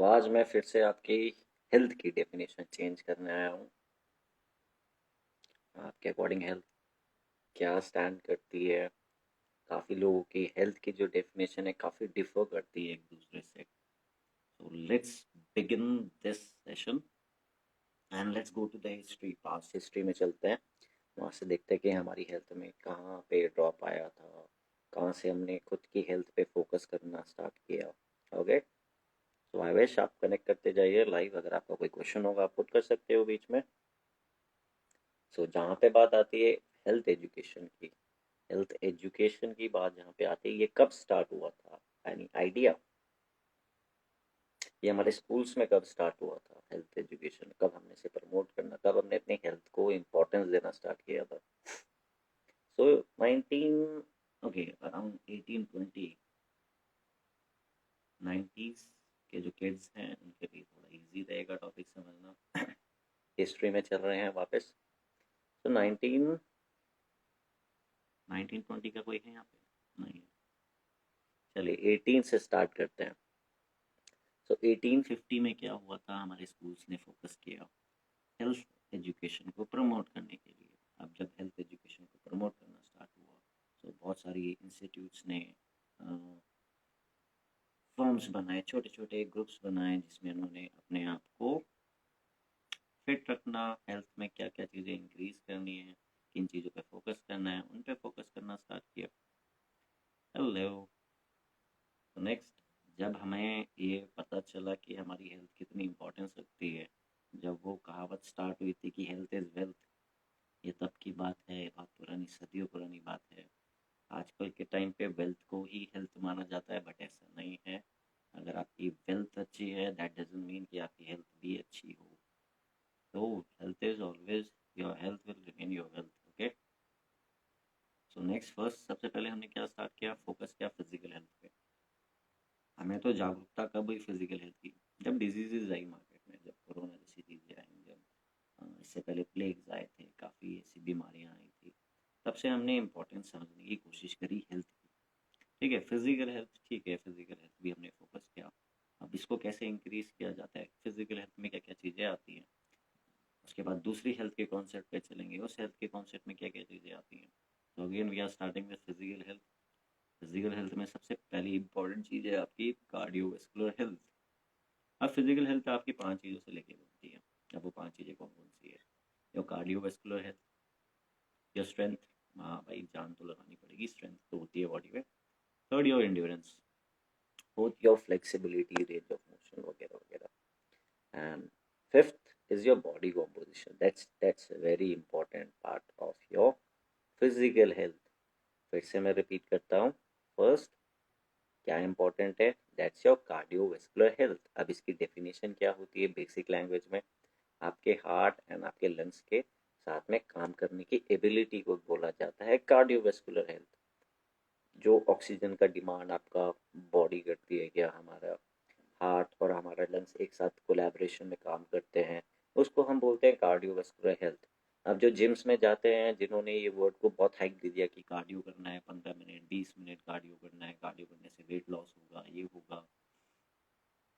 तो आज मैं फिर से आपकी हेल्थ की डेफिनेशन चेंज करने आया हूँ। आपके अकॉर्डिंग हेल्थ क्या स्टैंड करती है? काफ़ी लोगों की हेल्थ की जो डेफिनेशन है काफ़ी डिफर करती है एक दूसरे से। So let's begin this session and let's go to the history. Past history में चलते हैं, वहाँ से देखते हैं कि हमारी हेल्थ में कहाँ पे ड्रॉप आया था, कहाँ से हमने खुद की हेल्थ पे फोकस करना स्टार्ट किया। ओके, तो आई विश आप कनेक्ट करते जाइए लाइव। अगर आपका कोई क्वेश्चन होगा आप पुट कर सकते हो बीच में। सो जहाँ पे बात आती है हेल्थ एजुकेशन की, हेल्थ एजुकेशन की बात जहाँ पे आती है, ये कब स्टार्ट हुआ था? Any idea? ये हमारे स्कूल्स में कब स्टार्ट हुआ था? हेल्थ एजुकेशन कब हमने इसे प्रमोट करना, कब हमने अपनी हेल्थ को इम्पोर्टेंस देना स्टार्ट किया था? सो 19 ओके अराउंड 1820 90s के जो किड्स हैं उनके लिए थोड़ा इजी रहेगा टॉपिक समझना। हिस्ट्री में चल रहे हैं वापस। तो 1920 का कोई है यहाँ पे? नहीं। चलिए 18 से स्टार्ट करते हैं। सो 1850 में क्या हुआ था, हमारे स्कूल्स ने फोकस किया हेल्थ एजुकेशन को प्रमोट करने के लिए। अब जब हेल्थ एजुकेशन को प्रमोट करना स्टार्ट हुआ तो बहुत सारी इंस्टीट्यूट्स ने फॉर्म्स बनाए, छोटे छोटे ग्रुप्स बनाए जिसमें उन्होंने अपने आप को फिट रखना, हेल्थ में क्या क्या चीज़ें इंक्रीज करनी है, किन चीज़ों पे फोकस करना है, उन पे फोकस करना स्टार्ट किया। हेलो। तो नेक्स्ट, जब हमें ये पता चला कि हमारी हेल्थ कितनी इम्पोर्टेंस रखती है, जब वो कहावत स्टार्ट हुई थी कि हेल्थ इज़ वेल्थ, ये तब की बात है, बहुत पुरानी, सदियों पुरानी बात है। आजकल के टाइम पे वेल्थ को ही हेल्थ माना जाता है, बट ऐसा नहीं है। अगर आपकी वेल्थ अच्छी है दैट डजंट मीन कि आपकी हेल्थ भी अच्छी हो। तो health is always, your health will remain your wealth. Okay, so next, first सबसे पहले हमने क्या स्टार्ट किया, फोकस किया फिजिकल हेल्थ पे। हमें तो जागरूकता कब हुई फिजिकल हेल्थ की, जब डिजीजेज आई मार्केट में, जब कोरोना जैसी चीज़ें आई, जब इससे पहले प्लेग्स आए थे, काफ़ी ऐसी बीमारियां आई थी, तब से हमने इम्पोर्टेंस समझने की कोशिश करी हेल्थ की। ठीक है, फिजिकल हेल्थ ठीक है, फिजिकल हेल्थ भी हमने फोकस किया। अब इसको कैसे इंक्रीज किया जाता है, फिजिकल हेल्थ में क्या क्या चीज़ें आती हैं, उसके बाद दूसरी हेल्थ के कॉन्सेप्ट पे चलेंगे, उस हेल्थ के कॉन्सेप्ट में क्या क्या चीज़ें आती हैं। तो again we are starting with physical health. Physical health में सबसे पहली इंपॉर्टेंट चीज़ है आपकी कार्डियोवैस्कुलर हेल्थ। अब फिजिकल हेल्थ आपकी 5 चीज़ों से लेके बनती है। अब वो 5 चीज़ें कौन कौन सी है? Your cardiovascular health, your strength, हाँ भाई जान तो लगानी पड़ेगी, स्ट्रेंथ तो होती है बॉडी में। Third, your endurance, both your flexibility, range of motion वगैरह वगैरह। And fifth is your body composition, that's a very important part of your physical health। फिर से मैं रिपीट करता हूँ। फर्स्ट क्या इंपॉर्टेंट है, दैट्स योर कार्डियोवैस्कुलर हेल्थ। अब इसकी डेफिनेशन क्या होती है बेसिक लैंग्वेज में? आपके हार्ट एंड आपके लंग्स के साथ में काम करने की एबिलिटी को बोला जाता है कार्डियोवैस्कुलर हेल्थ। जो ऑक्सीजन का डिमांड आपका बॉडी करती है, या हमारा हार्ट और हमारा लंग्स एक साथ कोलैबोरेशन में काम करते हैं, उसको हम बोलते हैं कार्डियोवैस्कुलर हेल्थ। अब जो जिम्स में जाते हैं, जिन्होंने ये वर्ड को बहुत हाइक दे दिया कि कार्डियो करना है, 15 मिनट 20 मिनट कार्डियो करना है, कार्डियो करने से वेट लॉस होगा, ये होगा,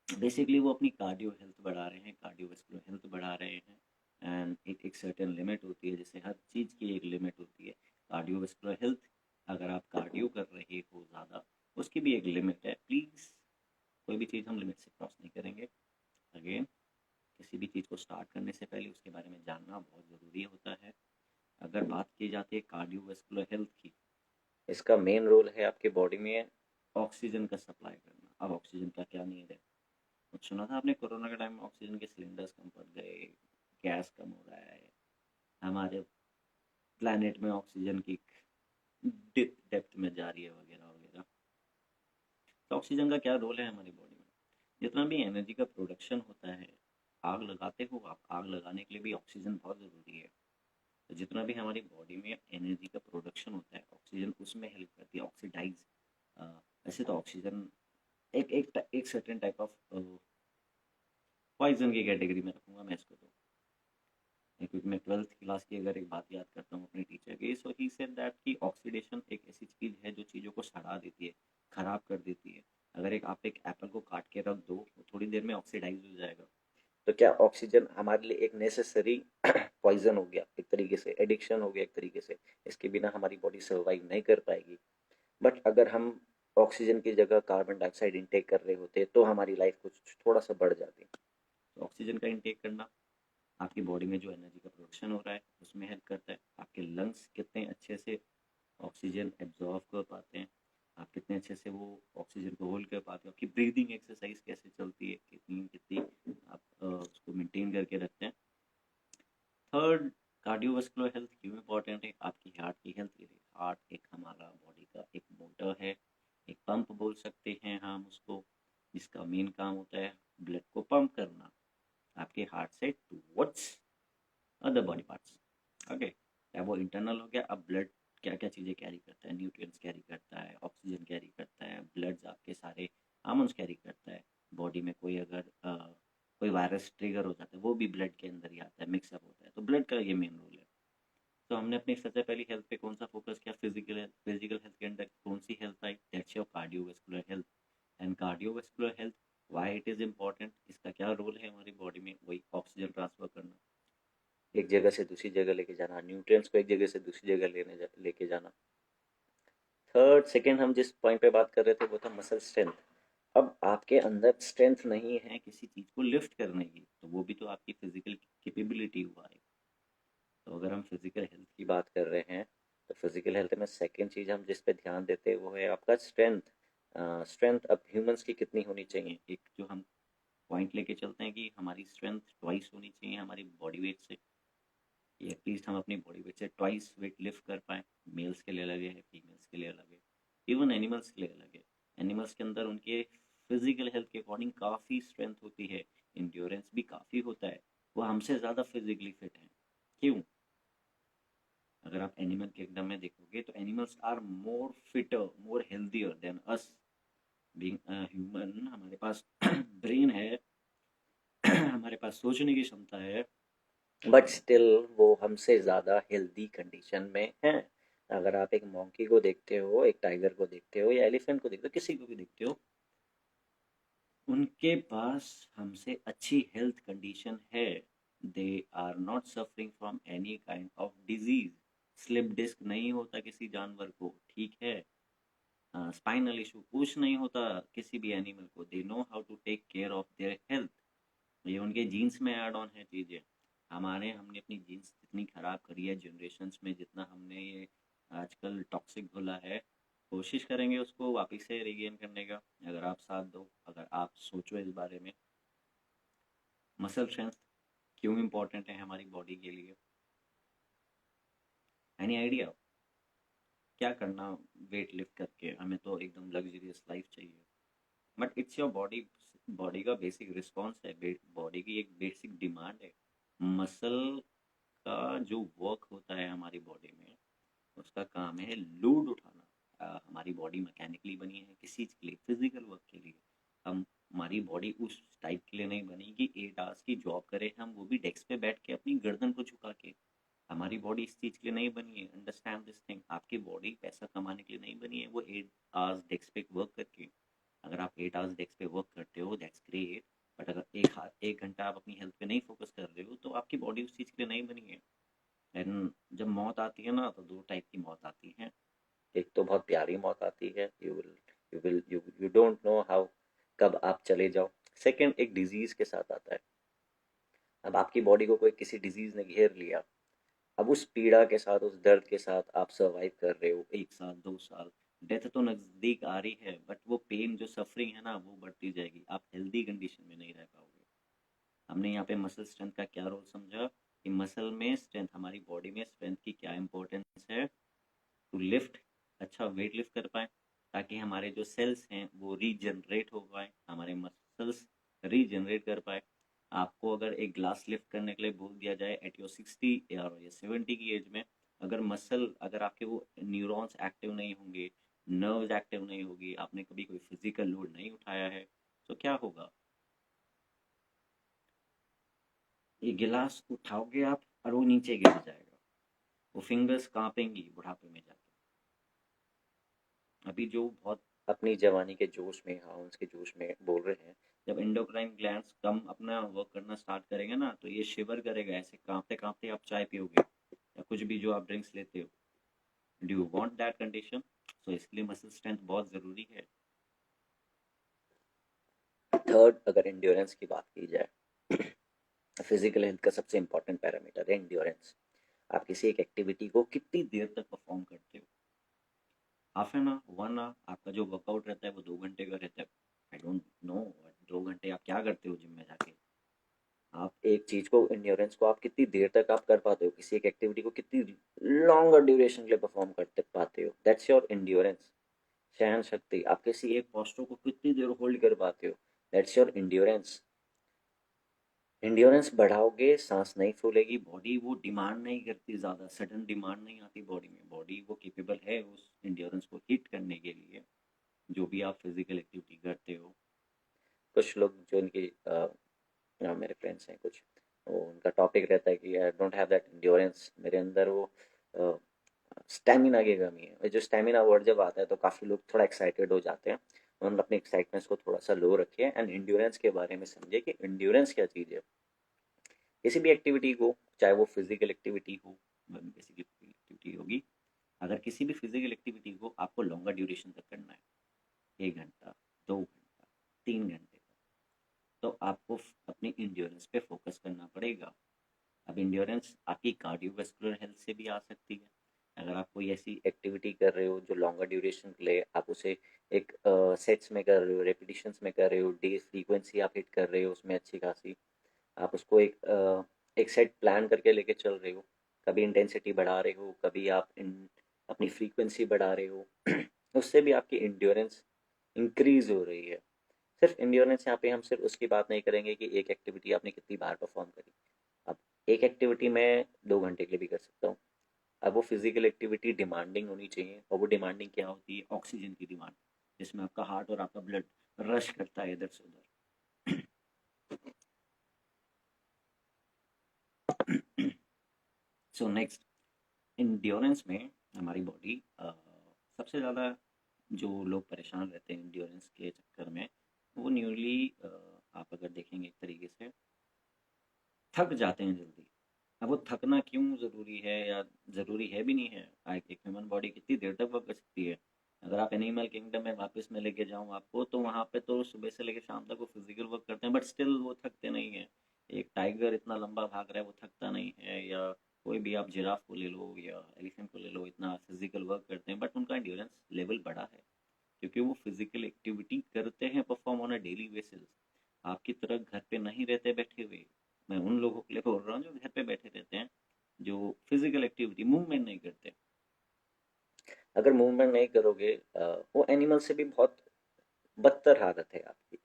बेसिकली वो अपनी कार्डियो हेल्थ बढ़ा रहे हैं, कार्डियोवैस्कुलर हेल्थ बढ़ा रहे हैं। एंड एक सर्टेन लिमिट होती है, जैसे हर चीज़ की एक लिमिट होती है। कार्डियोवैस्कुलर हेल्थ, अगर आप कार्डियो कर रहे हो ज़्यादा, उसकी भी एक लिमिट है। प्लीज़ कोई भी चीज़ हम लिमिट से क्रॉस नहीं करेंगे। अगेन, किसी भी चीज़ को स्टार्ट करने से पहले उसके बारे में जानना बहुत ज़रूरी होता है। अगर बात की जाती है कार्डियोवैस्कुलर हेल्थ की, इसका मेन रोल है आपके बॉडी में ऑक्सीजन का सप्लाई करना। अब ऑक्सीजन का क्या नीड है, कुछ सुना था आपने कोरोना के टाइम में ऑक्सीजन के सिलेंडर्स कम पड़ गए, गैस कम हो रहा है, हमारे प्लानट में ऑक्सीजन की डेप्थ में जा रही है, वगैरह वगैरह। तो ऑक्सीजन का क्या रोल है हमारी बॉडी में? जितना भी एनर्जी का प्रोडक्शन होता है, आग लगाते हो आप, आग लगाने के लिए भी ऑक्सीजन बहुत ज़रूरी है। तो जितना भी हमारी बॉडी में एनर्जी का प्रोडक्शन होता है, ऑक्सीजन उसमें हेल्प करती है, ऑक्सीडाइज। वैसे तो ऑक्सीजन एक एक एक सर्टेन टाइप ऑफ पॉइजन की कैटेगरी में रखूँगा मैं इसको। तो क्योंकि मैं 12th क्लास की अगर एक बात याद करता हूँ अपने टीचर की, सो ही सेड दैट कि ऑक्सीडेशन एक ऐसी चीज़ है जो चीज़ों को सड़ा देती है, ख़राब कर देती है। अगर आप एक एप्पल को काट के रख दो वो थोड़ी देर में ऑक्सीडाइज हो जाएगा। तो क्या ऑक्सीजन हमारे लिए एक नेसेसरी पॉइजन हो गया, एक तरीके से एडिक्शन हो गया एक तरीके से, इसके बिना हमारी बॉडी सर्वाइव नहीं कर पाएगी। बट अगर हम ऑक्सीजन की जगह कार्बन डाइऑक्साइड इंटेक कर रहे होते तो हमारी लाइफ कुछ थोड़ा सा बढ़ जाती। तो ऑक्सीजन का इंटेक करना आपकी बॉडी में जो एनर्जी का प्रोडक्शन हो रहा है उसमें हेल्प करता है। आपके लंग्स कितने अच्छे से ऑक्सीजन एब्जॉर्व कर पाते हैं, आप कितने अच्छे से वो ऑक्सीजन को होल्ड कर पाते हो, आपकी ब्रीदिंग एक्सरसाइज कैसे चलती है, कितनी कितनी आप उसको मेंटेन करके रखते हैं। थर्ड, कार्डियोवास्कुलर हेल्थ क्यों इंपॉर्टेंट है? आपकी हार्ट की हेल्थ के लिए। हार्ट एक हमारा बॉडी का एक मोटर है, एक पंप बोल सकते हैं हम उसको, जिसका मेन काम होता है ब्लड को पंप करना आपके हार्ट से towards other body parts. Okay, अब वो इंटरनल हो गया। अब ब्लड क्या क्या चीज़ें कैरी करता है? न्यूट्रिएंट्स कैरी करता है, ऑक्सीजन कैरी करता है, ब्लड आपके सारे हार्मोन्स कैरी करता है। बॉडी में कोई अगर कोई वायरस ट्रिगर हो जाता है वो भी ब्लड के अंदर ही आता है, मिक्सअप होता है। तो ब्लड का ये मेन रोल है। तो हमने अपनी सबसे पहली हेल्थ पे कौन सा फोकस किया? Physical health. फिजिकल हेल्थ के अंदर कौन सी हेल्थ आई? That's your cardiovascular health. And cardiovascular health why it is important? इसका क्या रोल है हमारी बॉडी में? वही ऑक्सीजन ट्रांसफर करना, एक जगह से दूसरी जगह लेके जाना, न्यूट्रिएंट्स को एक जगह से दूसरी जगह लेके जाना। थर्ड सेकंड हम जिस पॉइंट पे बात कर रहे थे वो था मसल स्ट्रेंथ। अब आपके अंदर स्ट्रेंथ नहीं है किसी चीज़ को लिफ्ट करने की, तो वो भी तो आपकी फिजिकल कैपेबिलिटी हुआ है। तो अगर हम फिजिकल हेल्थ की बात कर रहे हैं तो फिजिकल हेल्थ में सेकंड चीज़ हम जिस पे ध्यान देते हैं वो है आपका स्ट्रेंथ। स्ट्रेंथ अब ह्यूमंस की कितनी होनी चाहिए? एक जो हम पॉइंट लेके चलते हैं कि हमारी स्ट्रेंथ ट्वाइस होनी चाहिए हमारी बॉडी वेट से, कि एटलीस्ट हम अपनी बॉडी वेट से ट्वाइस वेट लिफ्ट कर पाएँ। मेल्स के लिए अलग है, फीमेल्स के लिए अलग है, इवन एनिमल्स के लिए अलग है। एनिमल्स के अंदर उनके फिजिकल हेल्थ के अकॉर्डिंग काफ़ी स्ट्रेंथ होती है, इंड्योरेंस भी काफ़ी होता है, वो हमसे ज़्यादा फिजिकली फिट हैं। क्यों? अगर आप एनिमल किंगडम में देखोगे तो animals are more fitter, more healthier than us. Being human हमारे पास ब्रेन है, हमारे पास सोचने की क्षमता है, बट स्टिल वो हमसे ज़्यादा हेल्दी कंडीशन में है। अगर आप एक मोंकी को देखते हो, एक टाइगर को देखते हो या एलिफेंट को देखते हो, किसी को भी देखते हो, उनके पास हमसे अच्छी हेल्थ कंडीशन है। They are not suffering from any kind of disease. Slip disc नहीं होता किसी जानवर को, ठीक है, स्पाइनल इशू कुछ नहीं होता किसी भी एनिमल को। They know how to take care of their health. ये उनके जीन्स में ऐड ऑन है चीज़ें। हमारे हमने अपनी जीन्स जितनी ख़राब करी है जनरेशन्स में, जितना हमने ये आजकल टॉक्सिक घोला है, कोशिश करेंगे उसको वापस से रिगेन करने का, अगर आप साथ दो, अगर आप सोचो इस बारे में। मसल स्ट्रेंथ क्यों इम्पोर्टेंट है हमारी बॉडी के लिए? एनी आइडिया क्या करना वेट लिफ्ट करके? हमें तो एकदम लग्जरियस लाइफ चाहिए, but it's your body. Body का बेसिक रिस्पॉन्स है, बॉडी की एक बेसिक डिमांड है। मसल का जो वर्क होता है हमारी बॉडी में, उसका काम है लोड उठाना। हमारी बॉडी मैकेनिकली बनी है किस चीज़ के लिए? फिजिकल वर्क के लिए। हम हमारी बॉडी उस टाइप के लिए नहीं बनी कि 8 आवर्स की जॉब करें हम, वो भी डेस्क पे बैठ के अपनी गर्दन को झुका के। हमारी बॉडी इस चीज़ के लिए नहीं बनी है। Understand this thing. आपकी बॉडी पैसा कमाने के लिए नहीं बनी है वो 8 आवर्स डेस्क पे वर्क करके। अगर आप 8 आवर्स डेस्क पे वर्क करते हो दैट्स ग्रेट, बट अगर एक घंटा आप अपनी हेल्थ पे नहीं फोकस कर रहे हो तो आपकी बॉडी उस चीज़ के लिए नहीं बनी है। एंड जब मौत आती है ना तो दो टाइप की मौत आती है। एक तो बहुत प्यारी मौत आती है, यू डोंट नो हाउ कब आप चले जाओ। सेकंड एक डिजीज के साथ आता है। अब आपकी बॉडी को कोई किसी डिजीज ने घेर लिया, अब उस पीड़ा के साथ, उस दर्द के साथ आप सर्वाइव कर रहे हो 1 साल 2 साल, डेथ तो नज़दीक आ रही है, बट वो पेन जो सफरिंग है ना वो बढ़ती जाएगी, आप हेल्दी कंडीशन में नहीं रह पाओगे। हमने यहाँ पे मसल स्ट्रेंथ का क्या रोल समझा, कि मसल में स्ट्रेंथ, हमारी बॉडी में स्ट्रेंथ की क्या इंपॉर्टेंस है, टू लिफ्ट, अच्छा वेट लिफ्ट कर पाए, ताकि हमारे जो सेल्स हैं वो रीजनरेट हो पाए, हमारे मसल्स रीजनरेट कर पाए। आपको अगर एक ग्लास लिफ्ट करने के लिए बोल दिया जाए एट योर 60 या 70 की एज में, अगर मसल, अगर आपके वो न्यूरॉन्स एक्टिव नहीं होंगे, नर्व्स एक्टिव नहीं होगी, आपने कभी कोई फिजिकल लोड नहीं उठाया है, तो क्या होगा? ये गिलास उठाओगे आप और वो नीचे गिर जाएगा, वो फिंगर्स कांपेंगी बुढ़ापे में जाके। अभी जो बहुत अपनी जवानी के जोश में, हार्मोन्स के जोश में बोल रहे हैं, जब एंडोक्राइन ग्लैंड्स कम अपना वर्क करना स्टार्ट करेंगे ना, तो ये शिवर करेगा, ऐसे कांपते कांपते आप चाय पियोगे या कुछ भी जो आप ड्रिंक्स लेते हो। Do you want that condition? So इसलिए मसल स्ट्रेंथ बहुत ज़रूरी है। थर्ड, अगर एंड्योरेंस की बात की जाए, फिजिकल हेल्थ का सबसे इंपॉर्टेंट पैरामीटर है एंड्योरेंस। आप किसी एक एक्टिविटी को कितनी देर तक परफॉर्म करते हो। हाफ एन आवर, 1 आवर, आपका जो वर्कआउट रहता है वो 2 घंटे का रहता है। आई डोंट नो 2 घंटे आप क्या करते हो जिम में जाके। आप एक चीज को, इंड्योरेंस को आप कितनी देर तक आप कर पाते हो, किसी एक एक्टिविटी को कितनी लॉन्गर ड्यूरेशन के लिए परफॉर्म करते पाते हो, दैट्स योर इंड्योरेंस। सहन शक्ति, आप किसी एक पोस्टर को कितनी देर होल्ड कर पाते हो, दैट्स योर इंड्योरेंस। इंड्योरेंस बढ़ाओगे, सांस नहीं फूलेगी, बॉडी वो डिमांड नहीं करती, ज़्यादा सडन डिमांड नहीं आती बॉडी में, बॉडी वो केपेबल है उस इंड्योरेंस को हिट करने के लिए, जो भी आप फिजिकल एक्टिविटी करते हो। कुछ लोग जो इनकी मेरे फ्रेंड्स हैं कुछ, वो उनका टॉपिक रहता है कि I don't have that endurance, मेरे अंदर वो स्टेमिना की कमी है। जो स्टेमिना वर्ड जब आता है तो काफ़ी लोग थोड़ा एक्साइटेड हो जाते हैं। उन्होंने अपनी एक्साइटमेंट को थोड़ा सा लो रखिए एंड इंड्योरेंस के बारे में समझे कि इंड्योरेंस क्या चीज़ है। किसी भी एक्टिविटी को, चाहे वो फिजिकल एक्टिविटी हो, बेसिक एक्टिविटी होगी, अगर किसी भी फिजिकल एक्टिविटी को आपको लॉन्गर ड्यूरेशन तक करना है, 1 घंटा, 2 घंटा, 3 घंटे, तो आपको अपनी इंड्योरेंस पे फोकस करना पड़ेगा। अब इंड्योरेंस आपकी कार्डियोवैस्कुलर हेल्थ से भी आ सकती है। अगर आप कोई ऐसी एक्टिविटी कर रहे हो जो लॉन्गर ड्यूरेशन के लिए, आप उसे एक सेट्स में कर रहे हो, रेपिटेशंस में कर रहे हो, डे फ्रीक्वेंसी आप हिट कर रहे हो उसमें अच्छी खासी, आप उसको एक सेट प्लान करके लेके चल रहे हो, कभी इंटेंसिटी बढ़ा रहे हो, कभी आप अपनी फ्रीक्वेंसी बढ़ा रहे हो, उससे भी आपकी इंड्योरेंस इंक्रीज हो रही है। सिर्फ इंड्योरेंस, यहाँ पे हम सिर्फ उसकी बात नहीं करेंगे कि एक एक्टिविटी आपने कितनी बार परफॉर्म करी। अब एक एक्टिविटी मैं 2 घंटे के लिए भी कर सकता हूँ। अब वो फिजिकल एक्टिविटी डिमांडिंग होनी चाहिए, और वो डिमांडिंग क्या होती है? ऑक्सीजन की डिमांड, जिसमें आपका हार्ट और आपका ब्लड रश करता है इधर से उधर। सो नेक्स्ट, इंड्योरेंस में हमारी बॉडी, सबसे ज़्यादा जो लोग परेशान रहते हैं इंड्योरेंस के चक्कर में, वो न्यूली, आप अगर देखेंगे एक तरीके से, थक जाते हैं जल्दी। अब वो थकना क्यों ज़रूरी है, या ज़रूरी है भी नहीं है? एक ह्यूमन बॉडी कितनी देर तक वर्क कर सकती है? अगर आप एनिमल किंगडम में वापस में लेके जाऊँ आपको, तो वहाँ पे तो सुबह से लेकर शाम तक वो फिजिकल वर्क करते हैं, बट स्टिल वो थकते नहीं हैं। एक टाइगर इतना लंबा भाग रहा है, वो थकता नहीं है। या कोई भी आप जिराफ को ले लो या एलिफेंट को ले लो, इतना फिजिकल वर्क करते हैं, बट उनका एंड्योरेंस लेवल बड़ा है, क्योंकि वो फिजिकल एक्टिविटी करते हैं perform on a daily basis. आपकी तरह घर पे नहीं रहते बैठे हुए। मैं उन लोगों के लिए बोल रहा हूँ जो घर पे बैठे रहते हैं, जो फिजिकल एक्टिविटी, मूवमेंट नहीं करते। अगर मूवमेंट नहीं करोगे, वो एनिमल से भी बहुत बदतर हालत है आपकी।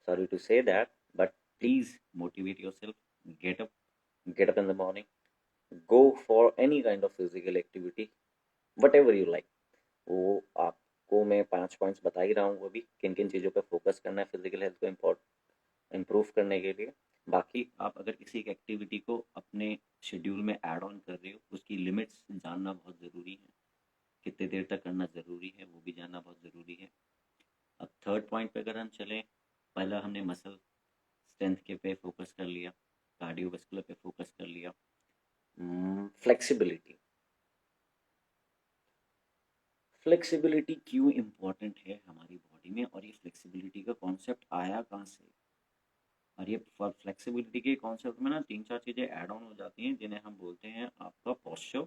Sorry to say that, but please motivate yourself, get up, get up in the morning, go for any kind of physical activity, whatever you like. वो आपको मैं 5 पॉइंट्स बता ही रहा हूँ, वो भी किन किन चीज़ों पर फोकस करना है फिजिकल हेल्थ को इम्प्रूव करने के लिए। बाकी आप अगर किसी एक एक्टिविटी को अपने शेड्यूल में ऐड ऑन कर रहे हो, उसकी लिमिट्स जानना बहुत ज़रूरी है, कितने देर तक करना ज़रूरी है वो भी जानना बहुत ज़रूरी है। अब थर्ड पॉइंट पे अगर हम चलें, पहला हमने मसल स्ट्रेंथ के पे फोकस कर लिया, कार्डियोवैस्कुलर पे फोकस कर लिया। फ्लेक्सिबिलिटी, फ्लेक्सिबिलिटी क्यों इम्पोर्टेंट है हमारी बॉडी में, और ये फ्लेक्सिबिलिटी का कॉन्सेप्ट आया कहाँ से? और ये फ्लेक्सिबिलिटी के कॉन्सेप्ट में ना 3-4 चीज़ें ऐड ऑन हो जाती हैं, जिन्हें हम बोलते हैं आपका पोस्चर,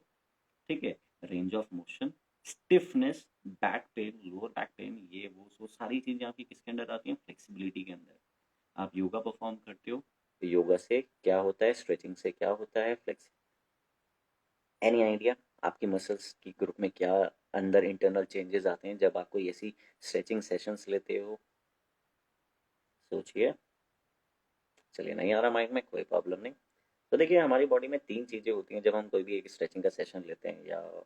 ठीक है, range of motion, stiffness, back pain, lower back pain, ये वो सारी चीज़ें आपकी किसके अंदर आती हैं? फ्लेक्सिबिलिटी के अंदर। आप योगा परफॉर्म करते हो, तो योगा से क्या होता है, स्ट्रेचिंग से क्या होता है, फ्लेक्स, एनी आइडिया? आपकी मसल्स की ग्रुप में क्या अंदर इंटरनल चेंजेस आते हैं जब आप कोई ऐसी स्ट्रेचिंग सेशंस लेते हो? सोचिए। चलिए, नहीं आ रहा माइंड में, कोई प्रॉब्लम नहीं। तो देखिए, हमारी बॉडी में 3 चीज़ें होती हैं जब हम कोई भी एक स्ट्रेचिंग का सेशन लेते हैं, या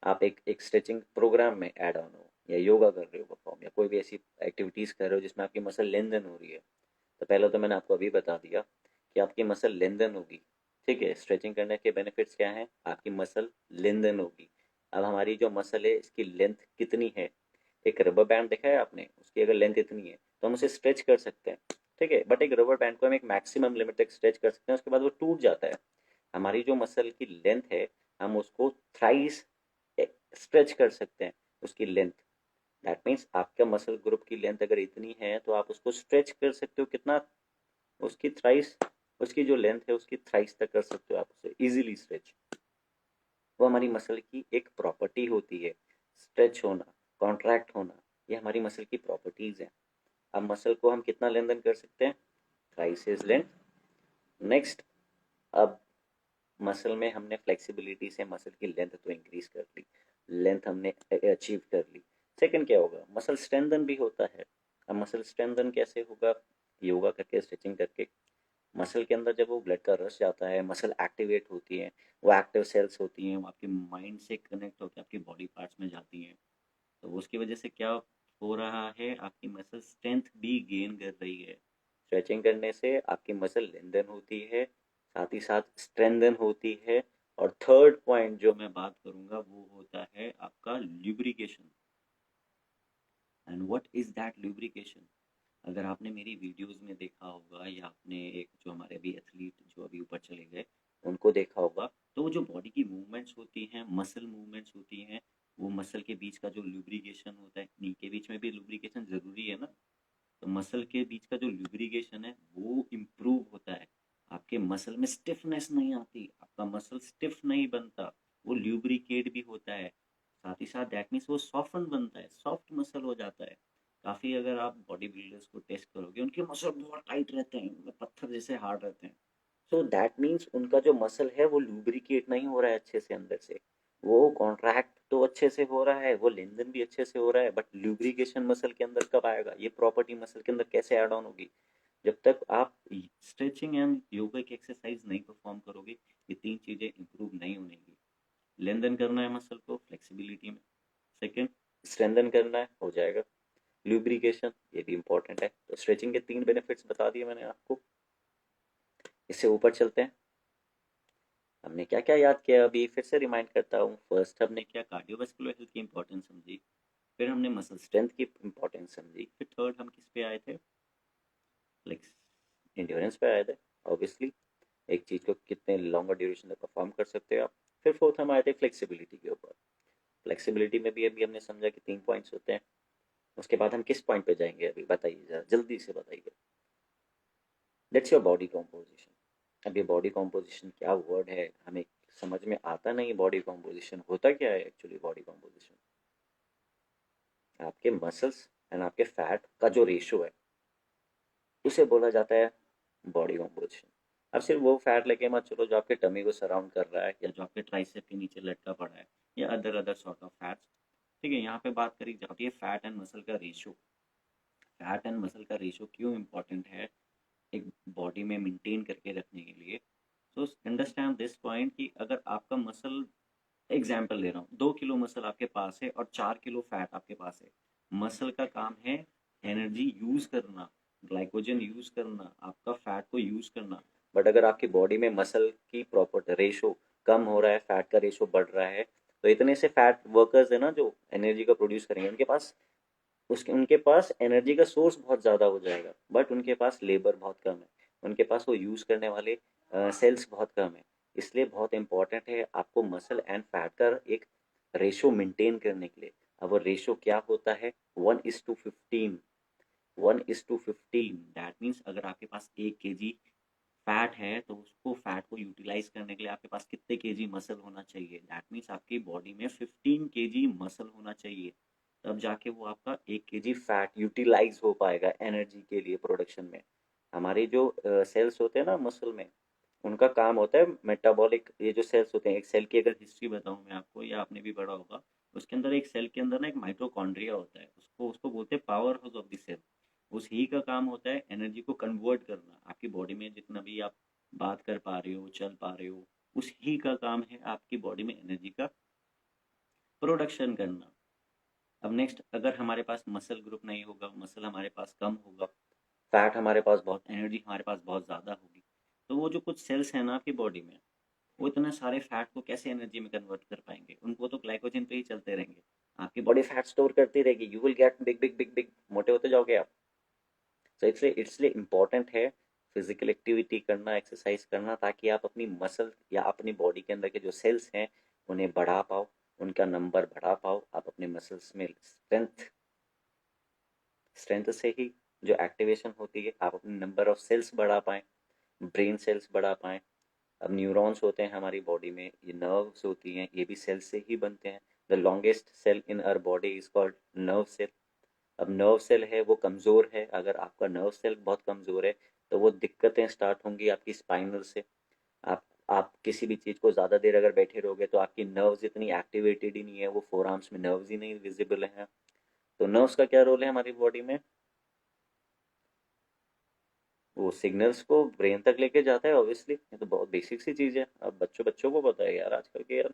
आप एक स्ट्रेचिंग प्रोग्राम में ऐड ऑन हो, या योगा कर रहे हो परफॉर्म, या कोई भी ऐसी एक्टिविटीज़ कर रहे हो जिसमें आपकी मसल लेन-देन हो रही है। तो पहले तो मैंने आपको अभी बता दिया कि आपकी मसल लेन-देन होगी, ठीक है। स्ट्रेचिंग करने के बेनिफिट्स क्या हैं? आपकी मसल लेन-देन होगी। अब हमारी जो मसल है, इसकी लेंथ कितनी है, एक रबर बैंड देखा है आपने, उसकी अगर लेंथ इतनी है तो हम उसे स्ट्रेच कर सकते हैं, ठीक है, बट एक रबर बैंड को हम एक मैक्सिमम लिमिट तक स्ट्रेच कर सकते हैं, उसके बाद वो टूट जाता है। हमारी जो मसल की लेंथ है हम उसको थ्राइस स्ट्रेच कर सकते हैं, उसकी लेंथ। दैट मीन्स आपका मसल ग्रुप की लेंथ अगर इतनी है तो आप उसको स्ट्रेच कर सकते हो कितना, उसकी थ्राइस, उसकी जो लेंथ है उसकी थ्राइस तक कर सकते हो आप उसे इजीली स्ट्रेच। वो हमारी मसल की एक प्रॉपर्टी होती है, स्ट्रेच होना, कॉन्ट्रैक्ट होना, ये हमारी मसल की प्रॉपर्टीज हैं। अब मसल को हम कितना लेंथन कर सकते हैं, थ्राइस इज लेंथ। नेक्स्ट, अब मसल में हमने फ्लेक्सिबिलिटी से मसल की लेंथ तो इंक्रीज कर ली, लेंथ हमने अचीव कर ली। सेकंड क्या होगा, मसल स्ट्रेंथन भी होता है। अब मसल स्ट्रेंथन कैसे होगा, योगा करके, स्ट्रेचिंग करके। मसल के अंदर जब वो ब्लड का रश जाता है, मसल एक्टिवेट होती है, वो एक्टिव सेल्स होती हैं, वो आपके माइंड से कनेक्ट होकर आपके बॉडी पार्ट्स में जाती हैं, तो उसकी वजह से क्या हो रहा है, आपकी मसल स्ट्रेंथ भी गेन कर रही है। स्ट्रेचिंग करने से आपकी मसल लेंथन होती है, साथ ही साथ स्ट्रेंथन होती है। और थर्ड पॉइंट जो मैं बात करूंगा वो होता है आपका lubrication. And what is that lubrication, अगर आपने मेरी वीडियोस में देखा होगा या आपने एक जो हमारे अभी एथलीट जो अभी ऊपर चले गए उनको देखा होगा, तो वो जो बॉडी की मूवमेंट्स होती हैं, मसल मूवमेंट्स होती हैं, वो मसल के बीच का जो लुब्रिकेशन होता है, नी के बीच में भी लुब्रिकेशन ज़रूरी है ना, तो मसल के बीच का जो लुब्रिकेशन है वो इम्प्रूव होता है। आपके मसल में स्टिफनेस नहीं आती, आपका मसल स्टिफ नहीं बनता, वो ल्यूब्रिकेट भी होता है। साथ ही साथ दैट मीन्स वो सॉफ्टन बनता है, सॉफ्ट मसल हो जाता है। काफ़ी अगर आप बॉडी बिल्डर्स को टेस्ट करोगे उनके मसल बहुत टाइट रहते हैं, मतलब पत्थर जैसे हार्ड रहते हैं। सो दैट मीन्स उनका जो मसल है वो लुब्रिकेट नहीं हो रहा है अच्छे से अंदर से। वो कॉन्ट्रैक्ट तो अच्छे से हो रहा है, वो लेनदेन भी अच्छे से हो रहा है, बट लुब्रिकेशन मसल के अंदर कब आएगा, ये प्रॉपर्टी मसल के अंदर कैसे ऐड ऑन होगी, जब तक आप स्ट्रेचिंग एंड योगा की एक्सरसाइज नहीं परफॉर्म करोगे, ये तीन चीज़ें इंप्रूव नहीं होंगी। लेनदेन करना है मसल को फ्लेक्सिबिलिटी में, सेकेंड स्ट्रेंथन करना है, हो जाएगा। ल्यूब्रिकेशन ये भी इंपॉर्टेंट है। तो स्ट्रेचिंग के तीन बेनिफिट्स बता दिए मैंने आपको। इससे ऊपर चलते हैं, हमने क्या क्या याद किया अभी फिर से रिमाइंड करता हूँ। फर्स्ट हमने क्या, कार्डियोवास्कुलर हेल्थ की इंपॉर्टेंस समझी, फिर हमने मसल स्ट्रेंथ की इंपॉर्टेंस समझी, फिर थर्ड हम किस पे आए थे, फ्लेक्स इंड्योरेंस पे आए थे ऑब्वियसली, एक चीज़ को कितने लॉन्गर ड्यूरेशन तक परफॉर्म कर सकते हो आप। फिर फोर्थ हम आए थे फ्लेक्सिबिलिटी के ऊपर। फ्लेक्सिबिलिटी में भी अभी हमने समझा कि तीन पॉइंट्स होते हैं। उसके बाद हम किस पॉइंट पे जाएंगे अभी बताइए जरा, जल्दी से बताइए। That's your body composition. अब ये बॉडी कॉम्पोजिशन क्या वर्ड है, हमें समझ में आता नहीं। बॉडी कॉम्पोजिशन होता क्या है एक्चुअली, बॉडी कॉम्पोजिशन आपके मसल्स एंड आपके फैट का जो रेशो है उसे बोला जाता है बॉडी कॉम्पोजिशन। अब सिर्फ वो फैट लेके मत चलो जो आपके टमी को सराउंड कर रहा है या जो आपके ट्राइसेप के नीचे लटका पड़ा है, या other other sort of fats, ठीक है। यहाँ पे बात करी जाती है फैट एंड मसल का रेशो। फैट एंड मसल का रेशो क्यों इंपॉर्टेंट है एक बॉडी में मेंटेन करके रखने के लिए। सो अंडरस्टैंड दिस पॉइंट कि अगर आपका मसल, एग्जाम्पल ले रहा हूँ, 2 किलो मसल आपके पास है और 4 किलो फैट आपके पास है। मसल का काम है एनर्जी यूज करना, ग्लाइकोजन यूज करना, आपका फैट को यूज करना। बट अगर आपकी बॉडी में मसल की प्रॉपर रेशो कम हो रहा है, फैट का रेशो बढ़ रहा है, तो इतने से फैट वर्कर्स है ना जो एनर्जी का प्रोड्यूस करेंगे, उनके पास एनर्जी का सोर्स बहुत ज़्यादा हो जाएगा, बट उनके पास लेबर बहुत कम है, उनके पास वो यूज़ करने वाले सेल्स बहुत कम है। इसलिए बहुत इंपॉर्टेंट है आपको मसल एंड फैट का एक रेशो मेंटेन करने के लिए। अब वो रेशो क्या होता है, 1:15। 1:15 दैट मीन्स अगर आपके पास 1 kg फैट है तो उसको फैट को यूटिलाइज करने के लिए आपके पास कितने केजी मसल होना चाहिए, दैट मीन्स आपकी बॉडी में 15 kg मसल होना चाहिए। तब जाके वो आपका 1 kg फैट यूटिलाइज हो पाएगा एनर्जी के लिए प्रोडक्शन में। हमारे जो सेल्स होते हैं ना मसल में, उनका काम होता है मेटाबॉलिक, ये जो सेल्स होते हैं, एक सेल की अगर हिस्ट्री बताऊं मैं आपको, या आपने भी पढ़ा होगा, उसके अंदर एक सेल के अंदर ना एक माइटोकॉन्ड्रिया होता है, उसको उसको बोलते हैं powerhouse of the cell. उस ही का काम होता है एनर्जी को कन्वर्ट करना। आपकी बॉडी में जितना भी आप बात कर पा रहे हो, चल पा रहे हो, उस ही का काम है आपकी बॉडी में एनर्जी का प्रोडक्शन करना। अब नेक्स्ट, अगर हमारे पास मसल ग्रुप नहीं होगा, मसल हमारे पास कम होगा, फैट हमारे पास बहुत, एनर्जी हमारे पास बहुत ज़्यादा होगी, तो वो जो कुछ सेल्स हैं ना आपकी बॉडी में, वो इतने सारे फैट को कैसे एनर्जी में कन्वर्ट कर पाएंगे, उनको तो ग्लाइकोजन पे ही चलते रहेंगे। आपकी बॉडी फैट स्टोर करती रहेगी, you will get big big big big, मोटे होते जाओगे आप। तो इसलिए इम्पोर्टेंट है फिजिकल एक्टिविटी करना, एक्सरसाइज करना, ताकि आप अपनी मसल या अपनी बॉडी के अंदर के जो सेल्स हैं उन्हें बढ़ा पाओ, उनका नंबर बढ़ा पाओ, आप अपने मसल्स में स्ट्रेंथ से ही जो एक्टिवेशन होती है आप अपने नंबर ऑफ सेल्स बढ़ा पाएँ, ब्रेन सेल्स बढ़ा पाएँ। अब न्यूरॉन्स होते हैं हमारी बॉडी में, ये नर्व्स होती हैं, ये भी सेल से ही बनते हैं। The longest cell in our body is called nerve cell. अब नर्व सेल है वो कमज़ोर है, अगर आपका नर्व सेल बहुत कमज़ोर है तो वो दिक्कतें स्टार्ट होंगी आपकी स्पाइनल से। आप किसी भी चीज़ को ज़्यादा देर अगर बैठे रहोगे तो आपकी नर्व्स इतनी एक्टिवेटेड ही नहीं है, वो फोर आर्म्स में नर्व्स ही नहीं विजिबल हैं। तो नर्व्स का क्या रोल है हमारी बॉडी में? वो सिग्नल्स को ब्रेन तक लेके जाता है ऑब्वियसली, ये तो बहुत बेसिक सी चीज़ है, अब बच्चों बच्चों को पता है यार आजकल के यार।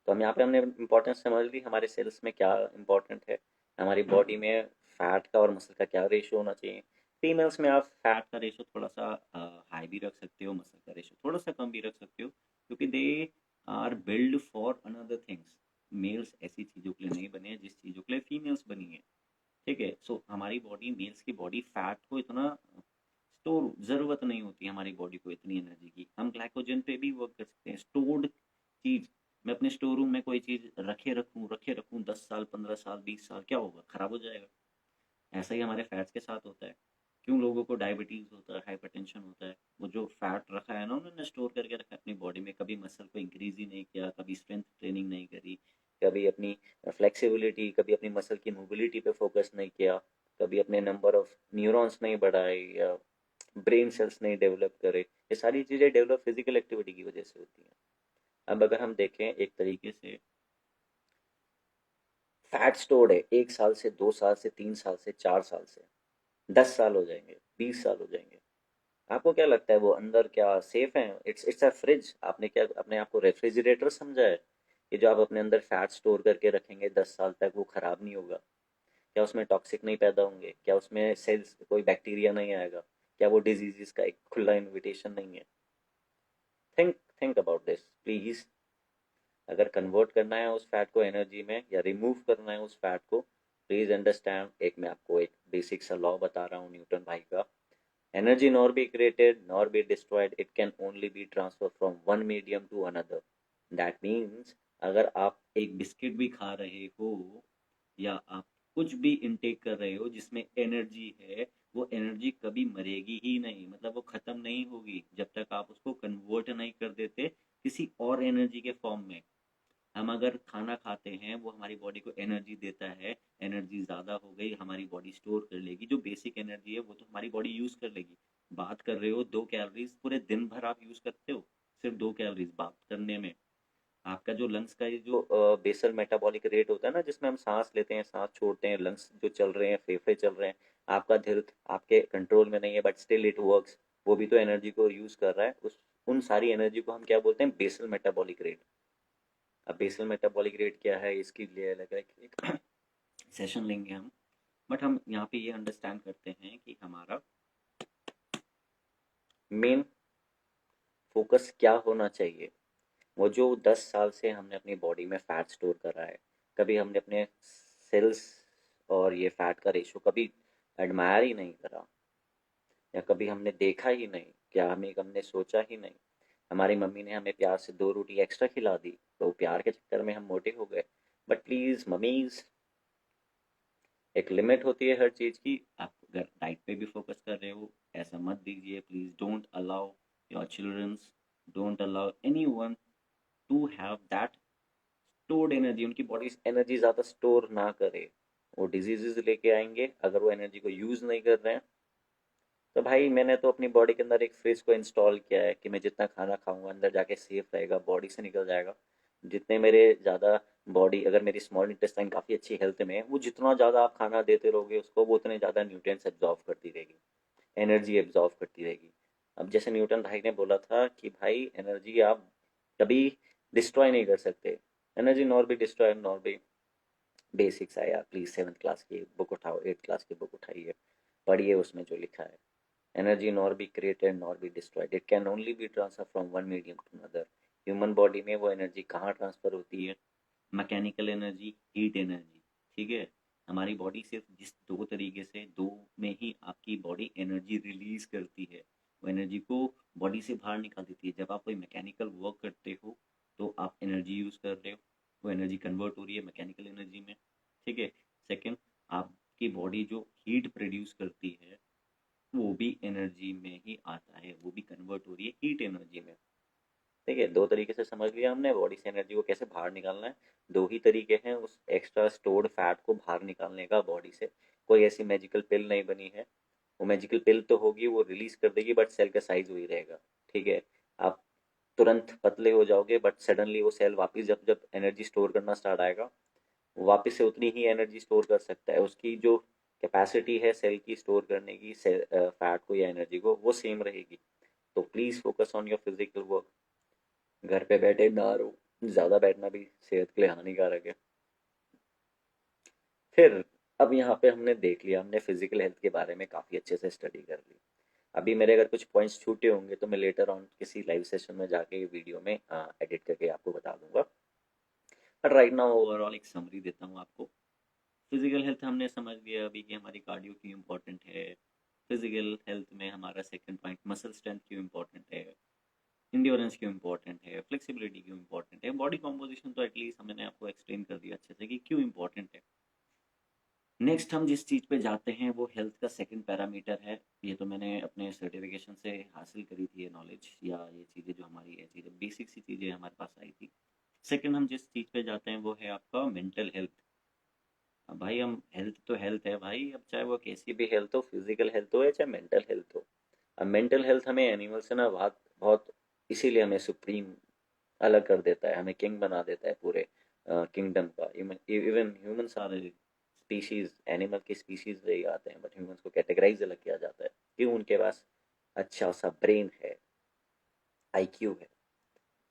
तो हम यहाँ पे हमने इम्पोर्टेंस समझ ली, हमारे सेल्स में क्या इम्पोर्टेंट है, हमारी बॉडी में फैट का और मसल का क्या रेशियो होना चाहिए। फीमेल्स में आप फैट का रेशियो थोड़ा सा हाई भी रख सकते हो, मसल का रेशियो थोड़ा सा कम भी रख सकते हो, क्योंकि they are build for another things. Males ऐसी चीज़ों के लिए नहीं बने हैं जिस चीज़ों के लिए फीमेल्स बनी है। ठीक है, सो हमारी बॉडी, मेल्स की बॉडी फैट को इतना स्टोर ज़रूरत नहीं होती हमारी बॉडी को इतनी एनर्जी की। हम ग्लाइकोजन पे भी वर्क कर सकते हैं, स्टोर्ड चीज़। मैं अपने स्टोर रूम में कोई चीज़ रखे रखूँ 10 साल 15 साल 20 साल, क्या होगा? ख़राब हो जाएगा। ऐसा ही हमारे फैट्स के साथ होता है। क्यों लोगों को डायबिटीज़ होता है, हाइपरटेंशन होता है? वो जो फैट रखा है ना उन्होंने, स्टोर करके रखा है अपनी बॉडी में, कभी मसल को इंक्रीज ही नहीं किया, कभी स्ट्रेंथ ट्रेनिंग नहीं करी, कभी अपनी फ्लेक्सिबिलिटी, कभी अपनी मसल की मोबिलिटी पे फोकस नहीं किया, कभी अपने नंबर ऑफ न्यूरॉन्स नहीं बढ़ाए या ब्रेन सेल्स नहीं डेवलप करे। ये सारी चीज़ें डेवलप फिजिकल एक्टिविटी की वजह से होती हैं। अब अगर हम देखें एक तरीके से, फैट स्टोर्ड है 1 साल से 2 साल से 3 साल से 4 साल से 10 साल हो जाएंगे, 20 साल हो जाएंगे। आपको क्या लगता है वो अंदर क्या सेफ है? It's a fridge. आपने क्या अपने आप को रेफ्रिजरेटर समझा है कि जो आप अपने अंदर फैट स्टोर करके रखेंगे 10 साल तक वो खराब नहीं होगा? क्या उसमें टॉक्सिक नहीं पैदा होंगे? क्या उसमें सेल्स कोई बैक्टीरिया नहीं आएगा? क्या वो डिजीजेस का एक खुला इनविटेशन नहीं है? Think think about this please. अगर कन्वर्ट करना है उस फैट को एनर्जी में या रिमूव करना है उस फैट को, प्लीज अंडरस्टैंड। एक मैं आपको एक बेसिक सा लॉ बता रहा हूँ न्यूटन भाई का। Energy nor be created nor be destroyed, it can only be transferred from one medium to another. That means अगर आप एक बिस्किट भी खा रहे हो या आप कुछ भी इनटेक कर रहे हो जिसमें एनर्जी है, वो एनर्जी कभी मरेगी ही नहीं, मतलब वो खत्म नहीं होगी जब तक आप उसको कन्वर्ट नहीं कर देते किसी और एनर्जी के फॉर्म में। हम अगर खाना खाते हैं वो हमारी बॉडी को एनर्जी देता है, एनर्जी ज़्यादा हो गई हमारी बॉडी स्टोर कर लेगी, जो बेसिक एनर्जी है वो तो हमारी बॉडी यूज़ कर लेगी। बात कर रहे हो 2 कैलोरीज, पूरे दिन भर आप यूज़ करते हो सिर्फ 2 कैलोरीज बात करने में। आपका जो लंग्स का ये जो बेसल मेटाबॉलिक रेट होता है ना, जिसमें हम सांस लेते हैं सांस छोड़ते हैं, लंग्स जो चल रहे हैं, फेफड़े चल रहे हैं, आपका दिल आपके कंट्रोल में नहीं है बट स्टिल इट वर्क्स, वो भी तो एनर्जी को यूज़ कर रहा है। उस उन सारी एनर्जी को हम क्या बोलते हैं? Basal metabolic rate. अब बेसल मेटाबॉलिक रेट क्या है इसकी लिए अलग एक सेशन लेंगे हम। बट हम यहाँ पे ये अंडरस्टैंड करते हैं कि हमारा मेन फोकस क्या होना चाहिए। वो जो 10 साल से हमने अपनी बॉडी में फैट स्टोर करा है, कभी हमने अपने सेल्स और ये फैट का रेशो कभी एडमायर ही नहीं करा, या कभी हमने देखा ही नहीं, क्या हमें हमने सोचा ही नहीं। हमारी मम्मी ने हमें प्यार से 2 रोटी एक्स्ट्रा खिला दी तो प्यार के चक्कर में हम मोटे हो गए। बट प्लीज़ मम्मीज़, एक लिमिट होती है हर चीज़ की। आप अगर डाइट पे भी फोकस कर रहे हो, ऐसा मत दीजिए please. Don't allow your childrens, don't allow anyone to have that stored energy. उनकी बॉडी एनर्जी ज़्यादा स्टोर ना करे, वो डिजीजेज लेके आएंगे अगर वो एनर्जी को यूज़ नहीं कर रहे हैं। तो भाई मैंने तो अपनी बॉडी के अंदर एक फ्रिज को इंस्टॉल किया है कि मैं जितना खाना खाऊंगा अंदर जाके सेफ रहेगा, बॉडी से निकल जाएगा। जितने मेरे ज़्यादा बॉडी, अगर मेरी स्मॉल इंटेस्टाइन काफ़ी अच्छी हेल्थ में है, वो जितना ज़्यादा आप खाना देते रहोगे उसको, वो उतने ज़्यादा न्यूट्रिएंट्स एब्जॉर्व करती रहेगी, एनर्जी एब्जॉर्व करती रहेगी। अब जैसे न्यूटन भाई ने बोला था कि भाई एनर्जी आप कभी डिस्ट्रॉय नहीं कर सकते। Energy nor be destroy nor be basics है यार, प्लीज़ 7th क्लास की बुक उठाओ, 8th क्लास की बुक उठाइए, पढ़िए उसमें जो लिखा है। Energy nor be created nor be destroyed, it can only be transfer from one medium to another. Human body में वो एनर्जी कहाँ ट्रांसफ़र होती है? Mechanical energy, heat energy. ठीक है, हमारी बॉडी सिर्फ जिस दो तरीके से, दो में ही आपकी बॉडी एनर्जी रिलीज करती है, वो एनर्जी को बॉडी से बाहर निकाल देती है। जब आप कोई मैकेनिकल वर्क करते हो तो आप एनर्जी यूज़ कर रहे हो, वो एनर्जी कन्वर्ट हो रही है मैकेनिकल एनर्जी में। ठीक है, सेकेंड, आपकी बॉडी जो हीट प्रोड्यूस करती है वो भी एनर्जी में ही आता है, वो भी कन्वर्ट हो रही है हीट एनर्जी में। ठीक है, दो तरीके से समझ लिया हमने बॉडी से एनर्जी को कैसे बाहर निकालना है। दो ही तरीके हैं उस एक्स्ट्रा स्टोर्ड फैट को बाहर निकालने का बॉडी से। कोई ऐसी मैजिकल पिल नहीं बनी है। वो मैजिकल पिल तो होगी, वो रिलीज कर देगी, बट सेल का साइज वही रहेगा। ठीक है, आप तुरंत पतले हो जाओगे, बट सडनली वो सेल वापस जब जब एनर्जी स्टोर करना स्टार्ट आएगा, वो वापस से उतनी ही एनर्जी स्टोर कर सकता है। उसकी जो कैपेसिटी है सेल की स्टोर करने की, फैट को या एनर्जी को, वो सेम रहेगी। तो please focus on your physical work. घर पे बैठे ना रहो, ज़्यादा बैठना भी सेहत के लिए हानिकारक है। फिर अब यहाँ पे हमने देख लिया, हमने फिजिकल हेल्थ के बारे में काफ़ी अच्छे से स्टडी कर ली। अभी मेरे अगर कुछ पॉइंट्स छूटे होंगे तो मैं लेटर ऑन किसी लाइव सेशन में जाके वीडियो में एडिट करके आपको बता दूंगा। बट राइट नाउ ओवरऑल एक समरी देता हूँ आपको। फिजिकल हेल्थ हमने समझ लिया अभी कि हमारी कार्डियो क्यों इम्पोर्टेंट है। फिजिकल हेल्थ में हमारा सेकंड पॉइंट मसल स्ट्रेंथ क्यों इम्पोर्टेंट है, इंड्योरेंस क्यों इम्पोर्टेंट है, फ्लेक्सिबिलिटी क्यों इम्पोर्टेंट है, बॉडी कॉम्पोजिशन तो एटलीस्ट हमने आपको एक्सप्लेन कर दिया अच्छे से कि क्यों इम्पोर्टेंट है। नेक्स्ट हम जिस चीज़ पे जाते हैं वो हेल्थ का सेकंड पैरामीटर है। ये तो मैंने अपने सर्टिफिकेशन से हासिल करी थी ये नॉलेज, या ये चीज़ें जो हमारी ये चीज़ें बेसिक सी चीज़ें हमारे पास आई थी। सेकंड हम जिस चीज़ पे जाते हैं वो है आपका मेंटल हेल्थ। अब भाई हम हेल्थ तो हेल्थ है भाई, अब चाहे वो कैसी भी हेल्थ हो, फिजिकल हेल्थ हो या चाहे मेंटल हेल्थ हो। अब मेंटल हेल्थ हमें एनिमल से ना बहुत बहुत इसीलिए हमें सुप्रीम अलग कर देता है, हमें किंग बना देता है पूरे किंगडम का। Even humans are species, animal की स्पीशीज रह आते हैं, बट ह्यूमंस को कैटेगराइज अलग किया जाता है क्यों? उनके पास अच्छा सा ब्रेन है, आईक्यू है,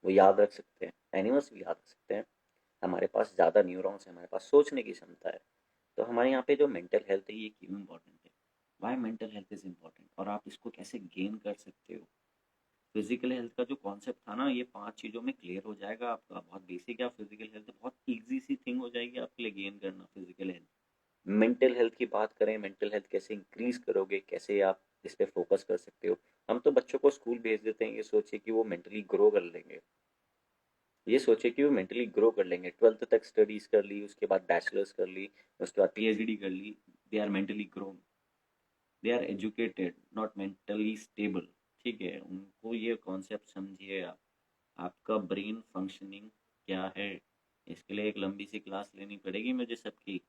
वो याद रख सकते हैं। एनिमल्स भी याद रख सकते हैं। हमारे पास ज़्यादा न्यूरॉन्स है, हमारे पास सोचने की क्षमता है। तो हमारे यहाँ पे जो मेंटल हेल्थ है ये क्यों इम्पोर्टेंट है, why mental health is important, और आप इसको कैसे गेन कर सकते हो। फिजिकल हेल्थ का जो कॉन्सेप्ट था ना, ये 5 चीज़ों में क्लियर हो जाएगा आपका। बहुत बेसिक है, फिजिकल हेल्थ बहुत ईजी सी थिंग हो जाएगी आपके लिए गेन करना फिजिकल हेल्थ। मेंटल हेल्थ की बात करें, मेंटल हेल्थ कैसे इंक्रीज करोगे, कैसे आप इस पे फोकस कर सकते हो। हम तो बच्चों को स्कूल भेज देते हैं ये सोचे कि वो मेंटली ग्रो कर लेंगे, ये सोचे कि वो मेंटली ग्रो कर लेंगे। 12th तक स्टडीज कर ली, उसके बाद बैचलर्स कर ली, उसके बाद पीएचडी कर ली, they are mentally grown, they are educated, not mentally stable. ठीक है, उनको ये कॉन्सेप्ट समझिए आप। आपका ब्रेन फंक्शनिंग क्या है, इसके लिए एक लंबी सी क्लास लेनी पड़ेगी मुझे सबकी।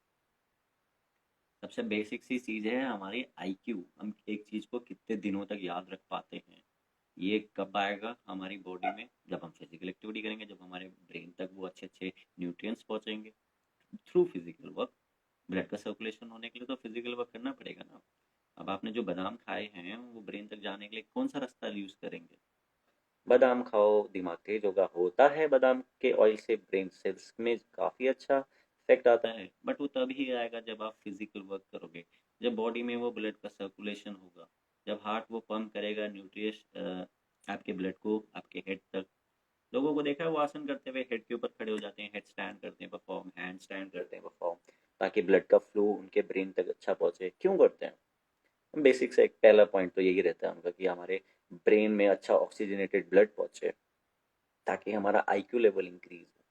सबसे बेसिक सी चीज़ है हमारी आईक्यू, हम एक चीज़ को कितने दिनों तक याद रख पाते हैं। ये कब आएगा हमारी बॉडी में, जब हम फिजिकल एक्टिविटी करेंगे, जब हमारे ब्रेन तक वो अच्छे अच्छे न्यूट्रिएंट्स पहुंचेंगे थ्रू फिजिकल वर्क। ब्लड का सर्कुलेशन होने के लिए तो फिजिकल वर्क करना पड़ेगा ना। अब आपने जो बादाम खाए हैं वो ब्रेन तक जाने के लिए कौन सा रास्ता यूज करेंगे? बादाम खाओ, दिमाग तेज होगा, होता है बादाम के ऑयल से ब्रेन सेल्स में काफ़ी अच्छा इफेक्ट आता है, बट वो तभी आएगा जब आप फिजिकल वर्क करोगे, जब बॉडी में वो ब्लड का सर्कुलेशन होगा, जब हार्ट वो पंप करेगा न्यूट्रिएश आपके ब्लड को आपके हेड तक। लोगों को देखा है वो आसन करते हुए हेड के ऊपर खड़े हो जाते हैं, हेड स्टैंड करते हैं परफॉर्म, हैंड स्टैंड करते हैं परफॉर्म, ताकि ब्लड का फ्लो उनके ब्रेन तक अच्छा पहुंचे। क्यों करते हैं? बेसिक से एक पहला पॉइंट तो यही रहता है उनका कि हमारे ब्रेन में अच्छा ऑक्सीजनेटेड ब्लड पहुंचे, ताकि हमारा आईक्यू लेवल इंक्रीज हो।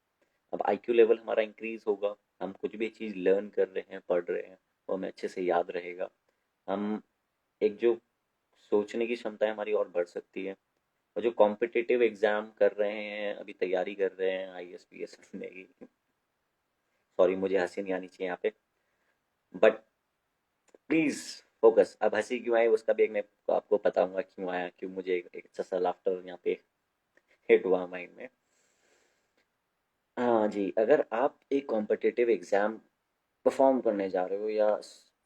अब आईक्यू लेवल हमारा इंक्रीज होगा, हम कुछ भी चीज़ लर्न कर रहे हैं, पढ़ रहे हैं, वो हमें अच्छे से याद रहेगा। हम एक जो सोचने की क्षमता है हमारी और बढ़ सकती है। और जो कॉम्पिटिटिव एग्जाम कर रहे हैं, अभी तैयारी कर रहे हैं आईएएस पीएस बनने की, सॉरी मुझे हंसी नहीं आनी चाहिए यहाँ पे, बट प्लीज फोकस। अब हंसी क्यों आई उसका भी एक मैं आपको बताऊंगा क्यों आया, क्यों मुझे एक अच्छा सा लाफ्टर यहाँ पे हिट हुआ माइंड में। हाँ जी, अगर आप एक कॉम्पिटिटिव एग्जाम परफॉर्म करने जा रहे हो या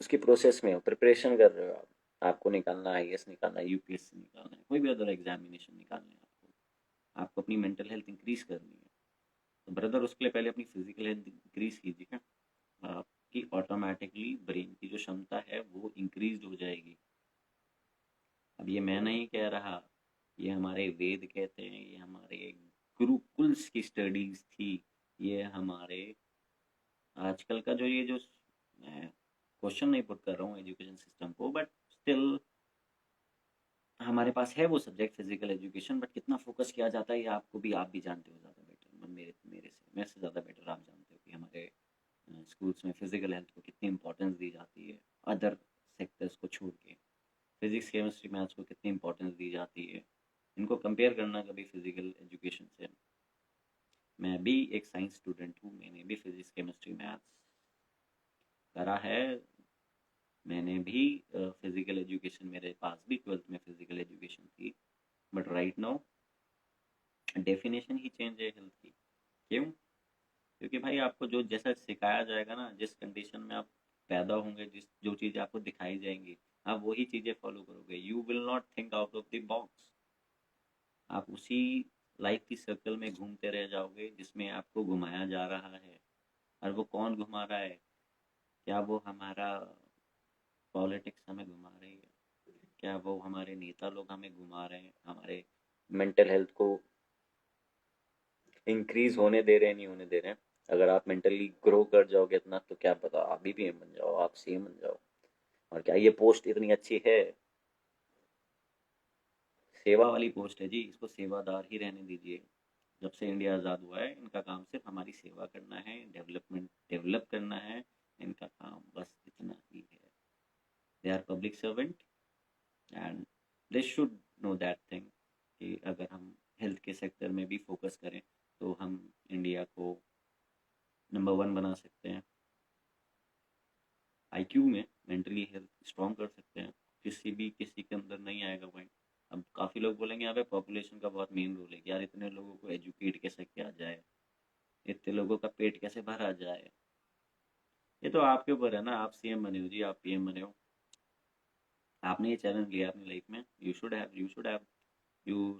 उसकी प्रोसेस में हो, प्रिपरेशन कर रहे हो, आपको निकालना है आईएएस, निकालना है यूपीएससी, निकालना है कोई भी अदर एग्जामिनेशन निकालना है, आपको अपनी मेंटल हेल्थ इंक्रीज करनी है, तो ब्रदर उसके लिए पहले अपनी फिजिकल हेल्थ इंक्रीज कीजिए। आपकी ऑटोमेटिकली ब्रेन की जो क्षमता है वो इंक्रीज हो जाएगी। अब ये मैं नहीं कह रहा, ये हमारे वेद कहते हैं, ये हमारे गुरुकुल्स की स्टडीज थी। ये हमारे आजकल का जो ये जो मैं क्वेश्चन नहीं पुट कर रहा हूँ एजुकेशन सिस्टम को, बट स्टिल हमारे पास है वो सब्जेक्ट फिजिकल एजुकेशन, बट कितना फोकस किया जाता है ये आप भी जानते हो ज़्यादा बेटर, मेरे से ज़्यादा बेटर आप जानते हो कि हमारे स्कूल्स में फिजिकल हेल्थ को कितनी इंपॉर्टेंस दी जाती है अदर सेक्टर्स को छोड़ के। फिजिक्स केमिस्ट्री मैथ्स को कितनी इंपॉर्टेंस दी जाती है, इनको कंपेयर करना कभी फिजिकल एजुकेशन से। मैं भी एक साइंस स्टूडेंट हूँ, मैंने भी फिजिक्स केमिस्ट्री मैथ्स करा है। मैंने भी फिजिकल एजुकेशन, मेरे पास भी 12th में फिजिकल एजुकेशन थी, but right now definition he change है हेल्थ की। क्यों? क्योंकि भाई आपको जो जैसा सिखाया जाएगा ना, जिस कंडीशन में आप पैदा होंगे, जिस जो चीज़ें आपको दिखाई जाएंगी, आप वही चीज़ें फॉलो करोगे। You will not think out of the box. आप उसी लाइफ की सर्कल में घूमते रह जाओगे जिसमें आपको घुमाया जा रहा है। और वो कौन घुमा रहा है? क्या वो हमारा पॉलिटिक्स हमें घुमा रही है? क्या वो हमारे नेता लोग हमें घुमा रहे हैं? हमारे मेंटल हेल्थ को इंक्रीज होने दे रहे हैं, नहीं होने दे रहे हैं? अगर आप मेंटली ग्रो कर जाओगे इतना, तो क्या पता आप भी पीएम बन जाओ, आप सीएम बन जाओ। और क्या ये पोस्ट इतनी अच्छी है? सेवा वाली पोस्ट है जी, इसको सेवादार ही रहने दीजिए। जब से इंडिया आज़ाद हुआ है, इनका काम सिर्फ हमारी सेवा करना है, डेवलप करना है। इनका काम बस इतना ही है। They are public servant and they should know that thing कि अगर हम हेल्थ के सेक्टर में भी फोकस करें तो हम इंडिया को नंबर वन बना सकते हैं। आईक्यू में मेंटली हेल्थ स्ट्रॉन्ग कर सकते हैं। किसी के अंदर नहीं आएगा पॉइंट। अब काफ़ी लोग बोलेंगे यहाँ पे पॉपुलेशन का बहुत मेन रोल है कि यार इतने लोगों को एजुकेट कैसे किया जाए, इतने लोगों का पेट कैसे भरा जाए। ये तो आपके ऊपर है ना, आप सीएम बने हो जी, आप पीएम बने हो, आपने ये चैलेंज लिया अपनी लाइफ में। You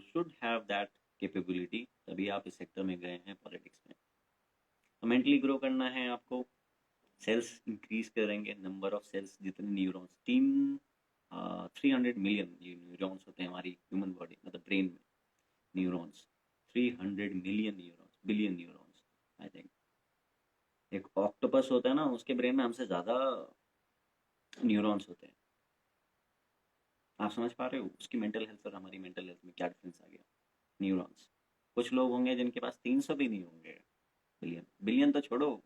should have that capability, तभी आप इस सेक्टर में गए हैं पॉलिटिक्स में। तो मेंटली ग्रो करना है आपको। सेल्स इंक्रीज करेंगे, नंबर ऑफ सेल्स, जितने न्यूरॉन्स, 300 मिलियन न्यूरॉन्स होते हैं हमारी ह्यूमन बॉडी, मतलब ब्रेन में। Neurons 300 million neurons, billion neurons I think. एक ऑक्टोपस होता है ना, उसके ब्रेन में हमसे ज़्यादा न्यूरॉन्स होते हैं। आप समझ पा रहे हो उसकी मेंटल हेल्थ और हमारी मेंटल हेल्थ में क्या डिफरेंस आ गया? न्यूरॉन्स। कुछ लोग होंगे जिनके पास 300 भी नहीं होंगे। बिलियन बिलियन तो छोड़ो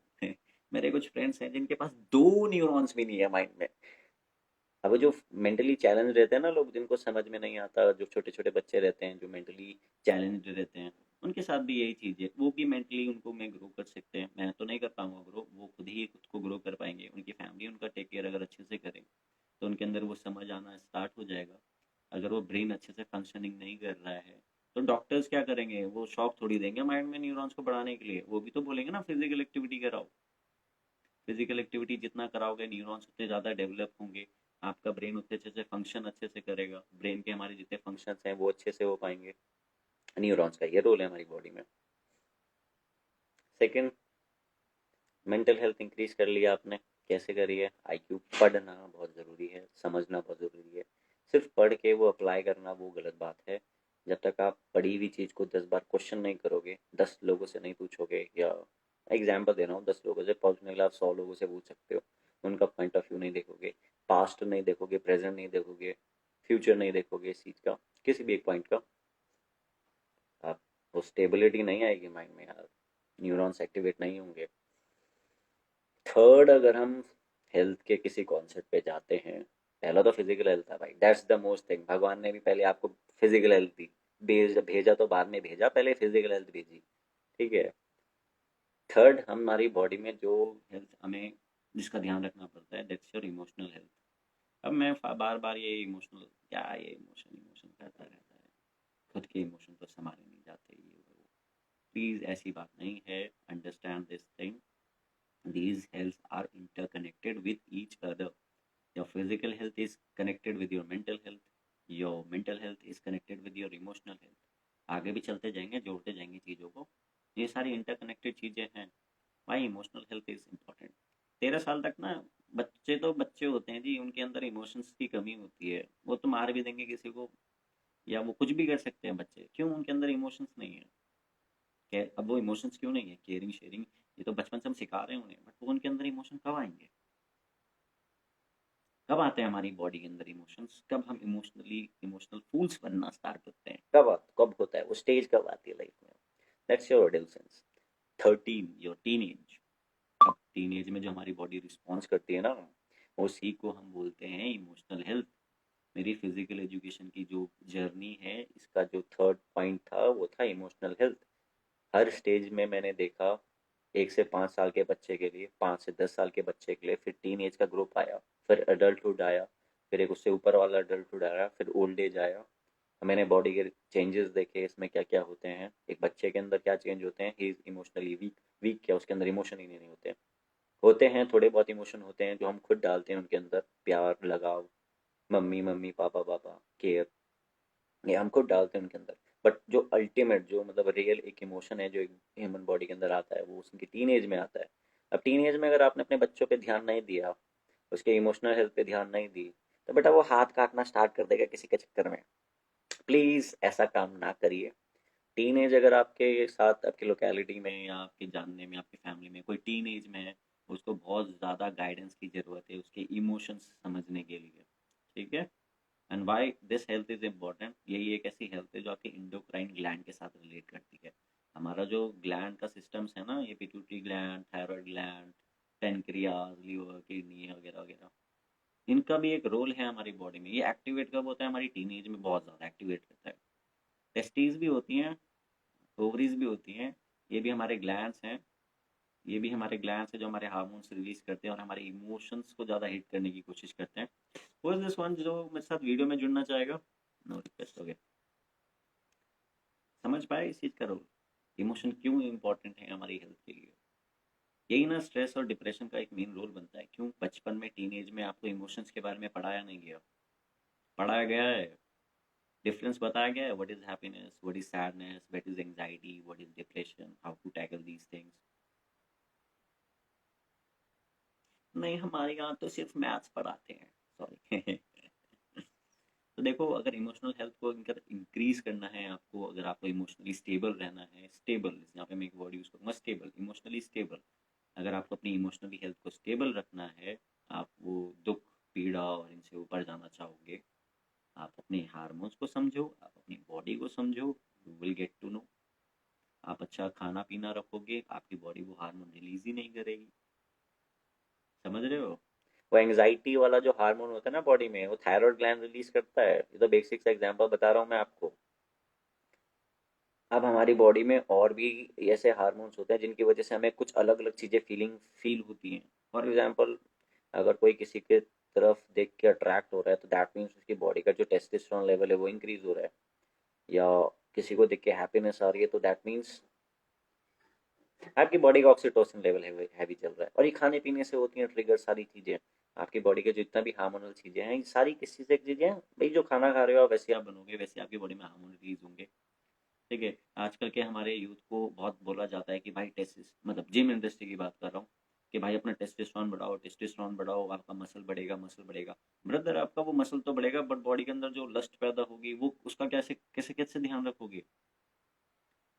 मेरे कुछ फ्रेंड्स हैं जिनके पास 2 न्यूरॉन्स भी नहीं है माइंड में। अब जो मेंटली चैलेंज रहते हैं ना लोग, जिनको समझ में नहीं आता, जो छोटे छोटे बच्चे रहते हैं जो मेंटली चैलेंज रहते हैं, उनके साथ भी यही चीज़ है। वो भी मेंटली उनको में ग्रो कर सकते हैं। मैं तो नहीं कर पाऊंगा ग्रो, वो खुद को ग्रो कर पाएंगे। उनकी फैमिली उनका टेक केयर अगर अच्छे से करे तो उनके अंदर वो समझ आना स्टार्ट हो जाएगा। अगर वो ब्रेन अच्छे से फंक्शनिंग नहीं कर रहा है तो डॉक्टर्स क्या करेंगे? वो शॉक थोड़ी देंगे माइंड में न्यूरॉन्स को बढ़ाने के लिए। वो भी तो बोलेंगे ना फिजिकल एक्टिविटी कराओ। फिजिकल एक्टिविटी जितना कराओगे न्यूरॉन्स उतने ज़्यादा डेवलप होंगे, आपका ब्रेन उतने अच्छे से फंक्शन अच्छे से करेगा। ब्रेन के हमारे जितने फंक्शंस हैं वो अच्छे से हो पाएंगे। न्यूरॉन्स का ये रोल है हमारी बॉडी में। सेकंड, मेंटल हेल्थ इंक्रीज कर लिया आपने, कैसे करी है? आईक्यू। पढ़ना बहुत ज़रूरी है, समझना बहुत ज़रूरी है। सिर्फ पढ़ के वो अप्लाई करना वो गलत बात है। जब तक आप पढ़ी हुई चीज़ को 10 बार क्वेश्चन नहीं करोगे, 10 लोगों से नहीं पूछोगे, या एग्जाम्पल दे रहा हूँ, 10 लोगों से पूछने के लिए आप 100 लोगों से पूछ सकते हो। उनका पॉइंट ऑफ व्यू नहीं देखोगे, पास्ट नहीं देखोगे, प्रेजेंट नहीं देखोगे, फ्यूचर नहीं देखोगे, इस चीज़ का किसी भी एक पॉइंट का, आप वो स्टेबिलिटी नहीं आएगी माइंड में यार, न्यूरॉन्स एक्टिवेट नहीं होंगे। थर्ड, अगर हम हेल्थ के किसी कॉन्सेप्ट पे जाते हैं, पहला तो फिजिकल हेल्थ था भाई, दैट्स द मोस्ट थिंग। भगवान ने भी पहले आपको फिजिकल हेल्थ दी, भेजा तो बाद में भेजा, पहले फिजिकल हेल्थ भेजी। ठीक है। थर्ड, हमारी बॉडी में जो हेल्थ हमें जिसका ध्यान रखना पड़ता है, दैट्स योर इमोशनल हेल्थ। अब मैं बार बार ये इमोशनल क्या, ये इमोशन इमोशन कहता रहता है, खुद के इमोशन तो संभाले नहीं जाते, ये वो। प्लीज़ ऐसी बात नहीं है, understand this thing. These healths are interconnected with each other. Your physical health is connected with your mental health. Your mental health is connected with your emotional health. आगे भी चलते जाएंगे, जोड़ते जाएंगे चीज़ों को। ये सारी इंटरकनेक्टेड चीज़ें हैं। Why emotional health is important. 13 साल तक ना बच्चे तो बच्चे होते हैं जी, उनके अंदर इमोशंस की कमी होती है। वो तो मार भी देंगे किसी को, या वो कुछ भी कर सकते हैं बच्चे। क्यों? उनके अंदर इमोशंस नहीं है। अब वो इमोशंस क्यों नहीं है, केयरिंग शेयरिंग, ये तो बचपन से हम सिखा रहे हैं उन्हें, बट वो उनके अंदर इमोशन कब आएंगे, कब आते हैं हमारी बॉडी के अंदर इमोशंस, कब हम इमोशनल फूल्स बनना स्टार्ट करते हैं, कब होता है वो स्टेज, कब आती है लाइफ में? That's your adolescence, 13 your teenage. अब टीनेज में जो हमारी बॉडी रिस्पॉन्स करती है ना, उसी को हम बोलते हैं इमोशनल हेल्थ। मेरी फिजिकल एजुकेशन की जो जर्नी है, इसका जो थर्ड पॉइंट था वो था इमोशनल हेल्थ। हर स्टेज में मैंने देखा, 1 से 5 साल के बच्चे के लिए, 5 से 10 साल के बच्चे के लिए, फिर टीन एज का ग्रुप आया, फिर अडल्टहुड आया, फिर एक उससे ऊपर वाला अडल्टहुड आया, फिर ओल्ड एज आया। मैंने बॉडी के चेंजेस देखे, इसमें क्या क्या होते हैं, एक बच्चे के अंदर क्या चेंज होते हैं, he is emotionally weak. Weak क्या, उसके अंदर इमोशन ही नहीं होते, होते हैं थोड़े बहुत इमोशन होते हैं जो हम खुद डालते हैं उनके अंदर, प्यार, लगाव, मम्मी मम्मी, पापा पापा, केयर, ये हम खुद डालते हैं उनके अंदर। बट जो अल्टीमेट, जो मतलब रियल एक इमोशन है जो एक ह्यूमन बॉडी के अंदर आता है, वो उसकी टीन एज में आता है। अब टीन एज में अगर आपने अपने बच्चों पे ध्यान नहीं दिया, उसके इमोशनल हेल्थ पे ध्यान नहीं दी, तो बेटा वो हाथ काटना स्टार्ट कर देगा किसी के चक्कर में। प्लीज़ ऐसा काम ना करिए। टीन एज अगर आपके साथ, आपकी लोकेलिटी में या आपके जानने में, आपकी फैमिली में कोई टीन एज में है, उसको बहुत ज़्यादा गाइडेंस की ज़रूरत है उसके इमोशंस समझने के लिए, ठीक है। And why this health is important, यही एक ऐसी हेल्थ है जो आपकी इंडोक्राइन ग्लैंड के साथ रिलेट करती है। हमारा जो ग्लैंड का सिस्टम्स है ना, ये pituitary gland, thyroid gland, pancreas, liver, kidney वगैरह वगैरह, इनका भी एक रोल है हमारी बॉडी में। ये एक्टिवेट कब होता है, हमारी टीनेज में बहुत ज़्यादा एक्टिवेट करता है। टेस्टीज भी होती हैं, ओवरीज भी होती हैं, ये भी हमारे ग्लैंड्स हैं। ये भी हमारे ग्लैंड्स हैं जो हमारे हार्मोन्स रिलीज करते हैं और हमारे इमोशंस को ज़्यादा हिट करने की कोशिश करते हैं। वो इज दिस वन जो मेरे साथ वीडियो में जुड़ना चाहेगा, नो रिक्वेस्ट, हो गया। समझ पाए इस चीज़ का रोल, इमोशन क्यों इम्पोर्टेंट है हमारी हेल्थ के लिए। यही ना स्ट्रेस और डिप्रेशन का एक मेन रोल बनता है। क्यों बचपन में, टीनेज में आपको इमोशंस के बारे में पढ़ाया नहीं गया, पढ़ाया गया है, डिफरेंस बताया गया है, what is happiness, what is sadness, what is anxiety, what is depression, how to tackle these things. नहीं, हमारे यहाँ तो सिर्फ मैथ्स पढ़ाते हैं, सॉरी। तो देखो, अगर इमोशनल हेल्थ को इंक्रीज करना है आपको, अगर आपको इमोशनली स्टेबल रहना है, स्टेबल, यहाँ पे मैं एक वर्ड यूज करूँगा, स्टेबल, इमोशनली स्टेबल। अगर आपको अपनी इमोशनली हेल्थ को स्टेबल रखना है, आप वो दुख, पीड़ा और इनसे ऊपर जाना चाहोगे, आप अपने हार्मोन्स को समझो, आप अपनी बॉडी को समझो, you will get to know. आप अच्छा खाना पीना रखोगे, आपकी बॉडी वो हार्मोन रिलीज ही नहीं करेगी। समझ रहे हो? वो एंग्जाइटी वाला जो हार्मोन होता है ना बॉडी में, वो थायराइड ग्लैंड रिलीज करता है। ये तो बेसिक सा एग्जांपल बता रहा हूँ मैं आपको। अब हमारी बॉडी में और भी ऐसे हार्मोन्स होते हैं जिनकी वजह से हमें कुछ अलग अलग चीज़ें फील होती हैं। फॉर एग्जांपल, अगर कोई किसी के तरफ देख के अट्रैक्ट हो रहा है, तो दैट मीन्स उसकी बॉडी का जो टेस्टोस्टेरोन लेवल है वो इंक्रीज हो रहा है। या किसी को देख के हैप्पीनेस आ रही है, तो दैट मीन्स आपकी बॉडी का ऑक्सीटोसिन लेवल हैवी चल रहा है। और ये खाने पीने से होती हैं ट्रिगर सारी चीज़ें। आपकी बॉडी के जितना भी हार्मोनल चीज़ें हैं, ये सारी किस चीज़ से चीज़ें हैं भाई, जो खाना खा रहे हो आप वैसे आप बनोगे, वैसे आपकी बॉडी में हार्मोन रिलीज होंगे। ठीक है। आजकल के हमारे यूथ को बहुत बोला जाता है कि भाई टेस्टिस, मतलब जिम इंडस्ट्री की बात कर रहा हूँ, कि भाई अपना टेस्टोस्टेरोन बढ़ाओ, टेस्टोस्टेरोन बढ़ाओ, आपका मसल बढ़ेगा, मसल बढ़ेगा। ब्रदर, आपका वो मसल तो बढ़ेगा, बट बॉडी के अंदर जो लस्ट पैदा होगी, वो उसका कैसे कैसे कैसे ध्यान रखोगे?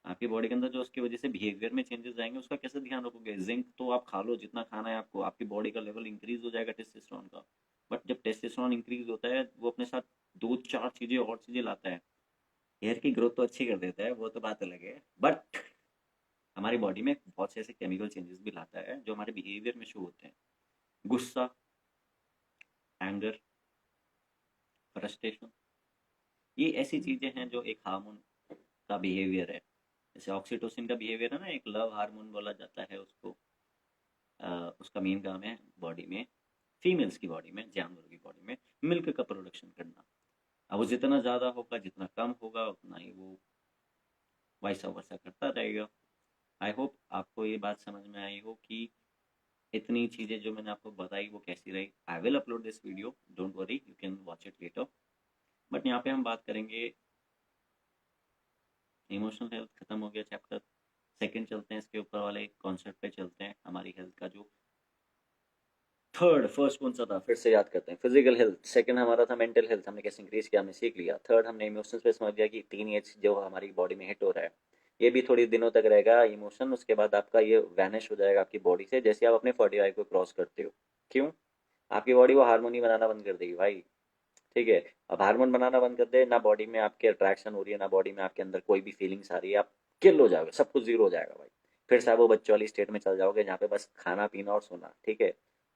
आपकी बॉडी के अंदर जो उसकी वजह से बिहेवियर में चेंजेस आएंगे, उसका कैसे ध्यान रखोगे? जिंक तो आप खा लो जितना खाना है आपको, आपकी बॉडी का लेवल इंक्रीज हो जाएगा टेस्टोस्टेरोन का। बट जब टेस्टोस्टेरोन इंक्रीज होता है, वो अपने साथ दो चार चीजें और चीजें लाता है। हेयर की ग्रोथ तो अच्छी कर देता है, वो तो बात अलग है, बट हमारी बॉडी में बहुत से ऐसे केमिकल चेंजेस भी लाता है जो हमारे बिहेवियर में शो होते हैं। गुस्सा, एंगर, फ्रस्ट्रेशन, ये ऐसी चीजें हैं जो एक हार्मोन का बिहेवियर है। जैसे ऑक्सीटोसिन का बिहेवियर है ना, एक लव हार्मोन बोला जाता है उसको। उसका मेन काम है बॉडी में, फीमेल्स की बॉडी में, जानवरों की बॉडी में मिल्क का प्रोडक्शन करना। अब वो जितना ज़्यादा होगा, जितना कम होगा, उतना ही वो वैसा वैसा करता रहेगा। आई होप आपको ये बात समझ में आई हो कि इतनी चीज़ें जो मैंने आपको बताई वो कैसी रही। I will upload this video, don't worry, you can watch it later. But यहाँ पे हम बात करेंगे, इमोशनल हेल्थ खत्म हो गया चैप्टर। सेकंड चलते हैं, इसके ऊपर वाले कॉन्सेप्ट पे चलते हैं, हमारी हेल्थ का जो थर्ड, फर्स्ट कौन सा था फिर से याद करते हैं, फिजिकल हेल्थ। सेकंड हमारा था मेंटल हेल्थ, हमने कैसे इंक्रीज किया हमने सीख लिया। थर्ड हमने इमोशंस पे समझ लिया कि टीन एज जो हमारी बॉडी में हिट हो रहा है, ये भी थोड़ी दिनों तक रहेगा इमोशन, उसके बाद आपका ये वैनिश हो जाएगा आपकी बॉडी से जैसे आप अपने 45 को क्रॉस करते हो। क्यों? आपकी बॉडी वो हार्मोन ही बनाना बंद कर देगी भाई। ठीक है। अब हार्मोन बनाना बंद कर दे, ना बॉडी में आपके अट्रैक्शन हो रही है, ना बॉडी में आपके अंदर कोई भी फीलिंग्स आ रही है, आप किल हो जाओगे, सब कुछ जीरो हो जाएगा भाई। फिर से आप वो बच्चों वाली स्टेट में चल जाओगे जहाँ पे बस खाना पीना और सोना, ठीक है।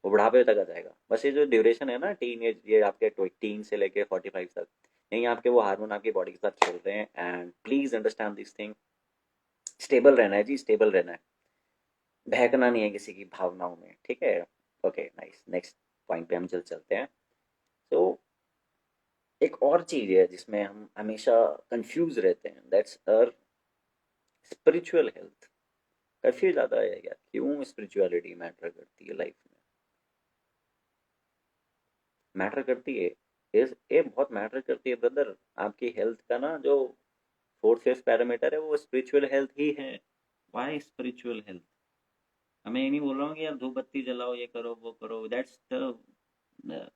वो बुढ़ापे तक आ जाएगा। बस ये जो ड्यूरेशन है ना टीन एज, ये आपके टीन से लेके 45 तक, यहीं आपके वो हार्मोन आपकी बॉडी के साथ खेल रहे हैं। And please understand this thing. Stable रहना है जी, स्टेबल रहना है। बहकना नहीं है किसी की भावनाओं में, ठीक है। ओके नाइस, नेक्स्ट पॉइंट पे हम चलते हैं। तो एक और चीज है जिसमें हम हमेशा कंफ्यूज रहते हैं, दैट्स अर स्पिरिचुअल हेल्थ। काफी ज्यादा है यार, क्यों स्पिरिचुअलिटी मैटर करती है लाइफ में? मैटर करती है, ये बहुत मैटर करती है ब्रदर। आपकी हेल्थ का ना जो फोर्थ फिफ्थ पैरामीटर है वो स्पिरिचुअल हेल्थ ही है। Why spiritual health? मैं ये नहीं बोल रहा हूँ कि यार धूप बत्ती जलाओ, ये करो वो करो, दैट्स द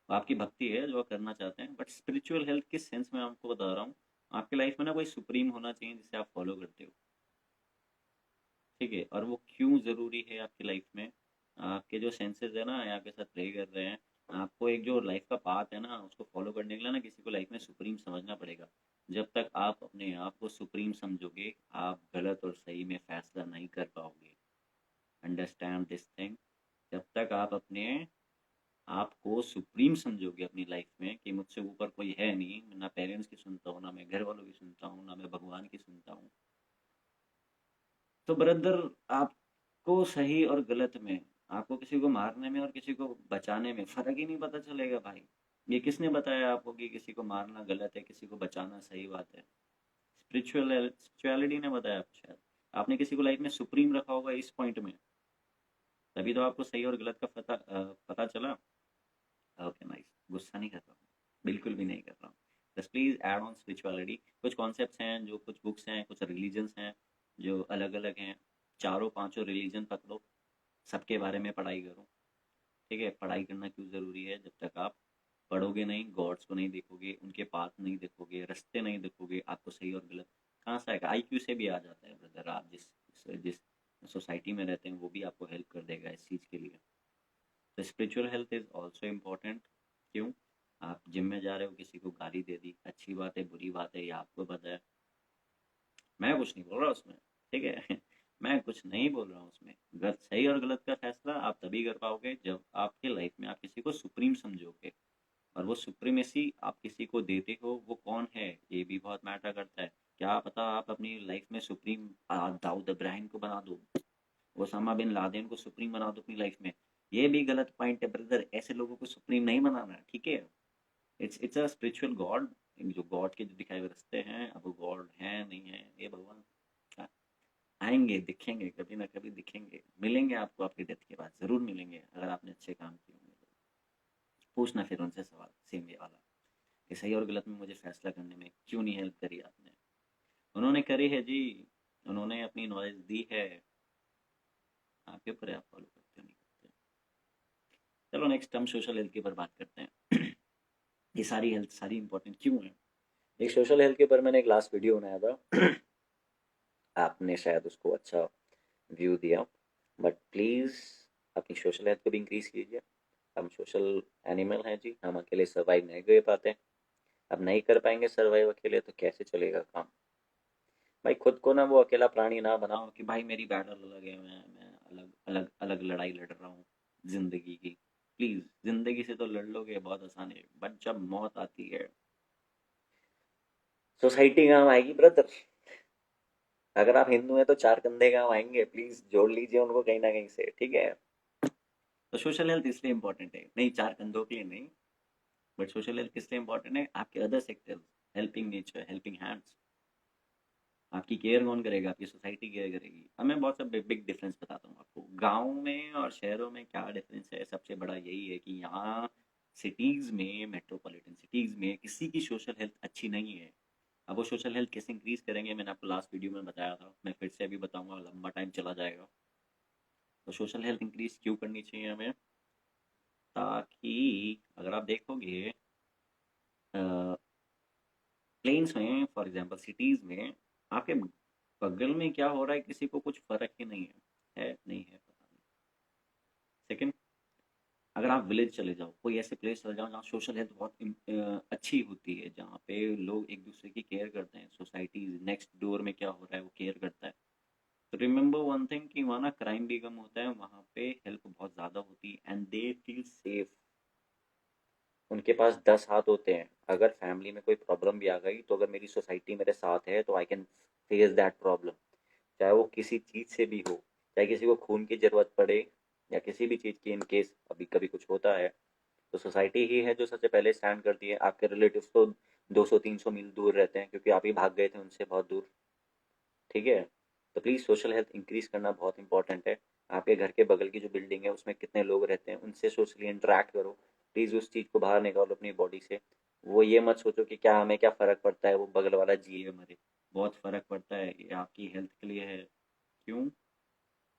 आपकी भक्ति है जो आप करना चाहते हैं, बट स्पिरिचुअल हेल्थ किस सेंस में आपको बता रहा हूँ। आपकी लाइफ में ना कोई सुप्रीम होना चाहिए जिसे आप फॉलो करते हो, ठीक है। और वो क्यों ज़रूरी है आपकी लाइफ में? आपके जो सेंसेस है ना आपके साथ प्ले कर रहे हैं। आपको एक जो लाइफ का पाथ है ना उसको फॉलो करने के लिए ना किसी को लाइफ में सुप्रीम समझना पड़ेगा। जब तक आप अपने आप को सुप्रीम समझोगे, आप गलत और सही में फैसला नहीं कर पाओगे। Understand this thing. जब तक आप अपने आपको सुप्रीम समझोगे अपनी लाइफ में कि मुझसे ऊपर कोई है नहीं, ना पेरेंट्स की सुनता हूँ, ना मैं घर वालों की सुनता हूँ, ना मैं भगवान की सुनता हूँ, तो ब्रदर आपको सही और गलत में, आपको किसी को मारने में और किसी को बचाने में फर्क ही नहीं पता चलेगा भाई। ये किसने बताया आपको कि किसी को मारना गलत है, किसी को बचाना सही बात है? स्पिरिचुअलिटी ने बताया आपको शायद। आपने किसी को लाइफ में सुप्रीम रखा होगा इस पॉइंट में, तभी तो आपको सही और गलत का पता चला। ओके नाइस, गुस्सा नहीं कर रहा हूँ, बिल्कुल भी नहीं कर रहा हूँ। बस प्लीज ऐड ऑन स्पिरिचुअलिटी। कुछ कॉन्सेप्ट्स हैं, जो कुछ बुक्स हैं, कुछ रिलीजन्स हैं जो अलग अलग हैं। चारों पांचों रिलीजन पकड़ो, सबके बारे में पढ़ाई करो, ठीक है। पढ़ाई करना क्यों ज़रूरी है? जब तक आप पढ़ोगे नहीं, गॉड्स को नहीं देखोगे, उनके पाथ नहीं देखोगे, रास्ते नहीं देखोगे, आपको सही और गलत कहाँ से आएगा? आईक्यू से भी आ जाता है ब्रदर। आप जिस जिस सोसाइटी में रहते हैं वो भी आपको हेल्प कर देगा इस चीज़ के लिए। तो spiritual health is also important. क्यों? आप जिम में जा रहे हो, किसी को गाली दे दी, अच्छी बात है बुरी बात है ये आपको पता है, मैं कुछ नहीं बोल रहा उसमें, ठीक है। मैं कुछ नहीं बोल रहा हूँ उसमें। गलत, सही और गलत का फैसला आप तभी कर पाओगे जब आपके लाइफ में आप किसी को सुप्रीम समझोगे। और वो सुप्रीमेसी आप किसी को देते हो, वो कौन है ये भी बहुत मैटर करता है। क्या पता आप अपनी लाइफ में सुप्रीम दाऊद इब्राहिम को बना दो, ओसामा बिन लादेन को सुप्रीम बना दो अपनी लाइफ में। ये भी गलत पॉइंट है ब्रदर, ऐसे लोगों को सुप्रीम नहीं बनाना, ठीक है। It's a spiritual God. जो गॉड के जो दिखाए हुए रास्ते हैं, अब वो गॉड है नहीं है, ये भगवान आएंगे, दिखेंगे, कभी ना कभी दिखेंगे, मिलेंगे आपको आपकी डेथ के बाद, जरूर मिलेंगे अगर आपने अच्छे काम किए होंगे तो। पूछना फिर उनसे सवाल सेम ये वाला कि सही और गलत में मुझे फैसला करने में क्यों नहीं हेल्प करी आपने? उन्होंने करी है जी, उन्होंने अपनी नॉलेज दी है। आपके ऊपर है, आप फॉलो करते हो नहीं करते। चलो नेक्स्ट हम सोशल हेल्थ के ऊपर बात करते हैं। ये सारी हेल्थ सारी इंपॉर्टेंट क्यों है? एक सोशल हेल्थ के ऊपर मैंने एक लास्ट वीडियो बनाया था। आपने शायद उसको अच्छा व्यू दिया, बट प्लीज़ अपनी सोशल हेल्थ को भी इंक्रीज कीजिए। हम सोशल एनिमल हैं जी, हम अकेले सर्वाइव नहीं कर पाते। अब नहीं कर पाएंगे सर्वाइव अकेले तो कैसे चलेगा काम? भाई खुद को ना वो अकेला प्राणी ना बनाओ कि भाई मेरी बैटल अलग है, मैं अलग अलग अलग लड़ाई लड़ रहा हूँ जिंदगी की। प्लीज, जिंदगी से तो लड़ लोगे बहुत आसान है, बट जब मौत आती है सोसाइटी काम आएगी ब्रदर। अगर आप हिंदू हैं तो चार कंधे काम आएंगे, प्लीज जोड़ लीजिए उनको कहीं ना कहीं से, ठीक है। तो सोशल हेल्थ इसलिए इंपॉर्टेंट है, नहीं चार कंधों के लिए नहीं, बट सोशल हेल्थ किस लिए इंपॉर्टेंट है? आपके other sectors, helping nature, helping hands, आपकी केयर कौन करेगा? आपकी सोसाइटी केयर करेगी। अब मैं बहुत सा बिग डिफरेंस बताता हूँ आपको, गाँव में और शहरों में क्या डिफरेंस है। सबसे बड़ा यही है कि यहाँ सिटीज़ में, मेट्रोपॉलिटन सिटीज़ में किसी की सोशल हेल्थ अच्छी नहीं है। अब वो सोशल हेल्थ कैसे इंक्रीज करेंगे, मैंने आपको लास्ट वीडियो में बताया था, मैं फिर से अभी बताऊंगा, लंबा टाइम चला जाएगा। तो सोशल हेल्थ इंक्रीज क्यों करनी चाहिए हमें? ताकि अगर आप देखोगे प्लेन्स में, फॉर एग्जांपल सिटीज़ में, आपके बगल में क्या हो रहा है किसी को कुछ फर्क ही नहीं है नहीं है पता नहीं। सेकंड, अगर आप विलेज चले जाओ, कोई ऐसे प्लेस चले जाओ जहाँ सोशल हेल्थ बहुत अच्छी होती है, जहाँ पे लोग एक दूसरे की केयर करते हैं, सोसाइटी नेक्स्ट डोर में क्या हो रहा है वो केयर करता है, तो रिमेंबर वन थिंग कि वहाँ ना क्राइम भी कम होता है, वहाँ पे हेल्प बहुत ज़्यादा होती है एंड दे फील सेफ। उनके पास 10 हाथ होते हैं, अगर फैमिली में कोई प्रॉब्लम भी आ गई तो अगर मेरी सोसाइटी मेरे साथ है तो I can face that problem, चाहे वो किसी चीज़ से भी हो, चाहे किसी को खून की ज़रूरत पड़े या किसी भी चीज़ की, इन केस अभी कभी कुछ होता है तो सोसाइटी ही है जो सबसे पहले स्टैंड करती है। आपके रिलेटिव्स तो 200-300 मील दूर रहते हैं क्योंकि आप ही भाग गए थे उनसे बहुत दूर, ठीक है। तो प्लीज़ सोशल हेल्थ इंक्रीज करना बहुत इंपॉर्टेंट है। आपके घर के बगल की जो बिल्डिंग है उसमें कितने लोग रहते हैं, उनसे सोशली इंटरेक्ट करो। प्लीज़ उस चीज़ को बाहर निकालो अपनी बॉडी से। वो ये मत सोचो कि क्या हमें क्या फ़र्क पड़ता है वो बगल वाला जिए मरे, बहुत फ़र्क पड़ता है, ये आपकी हेल्थ के लिए है। क्यों?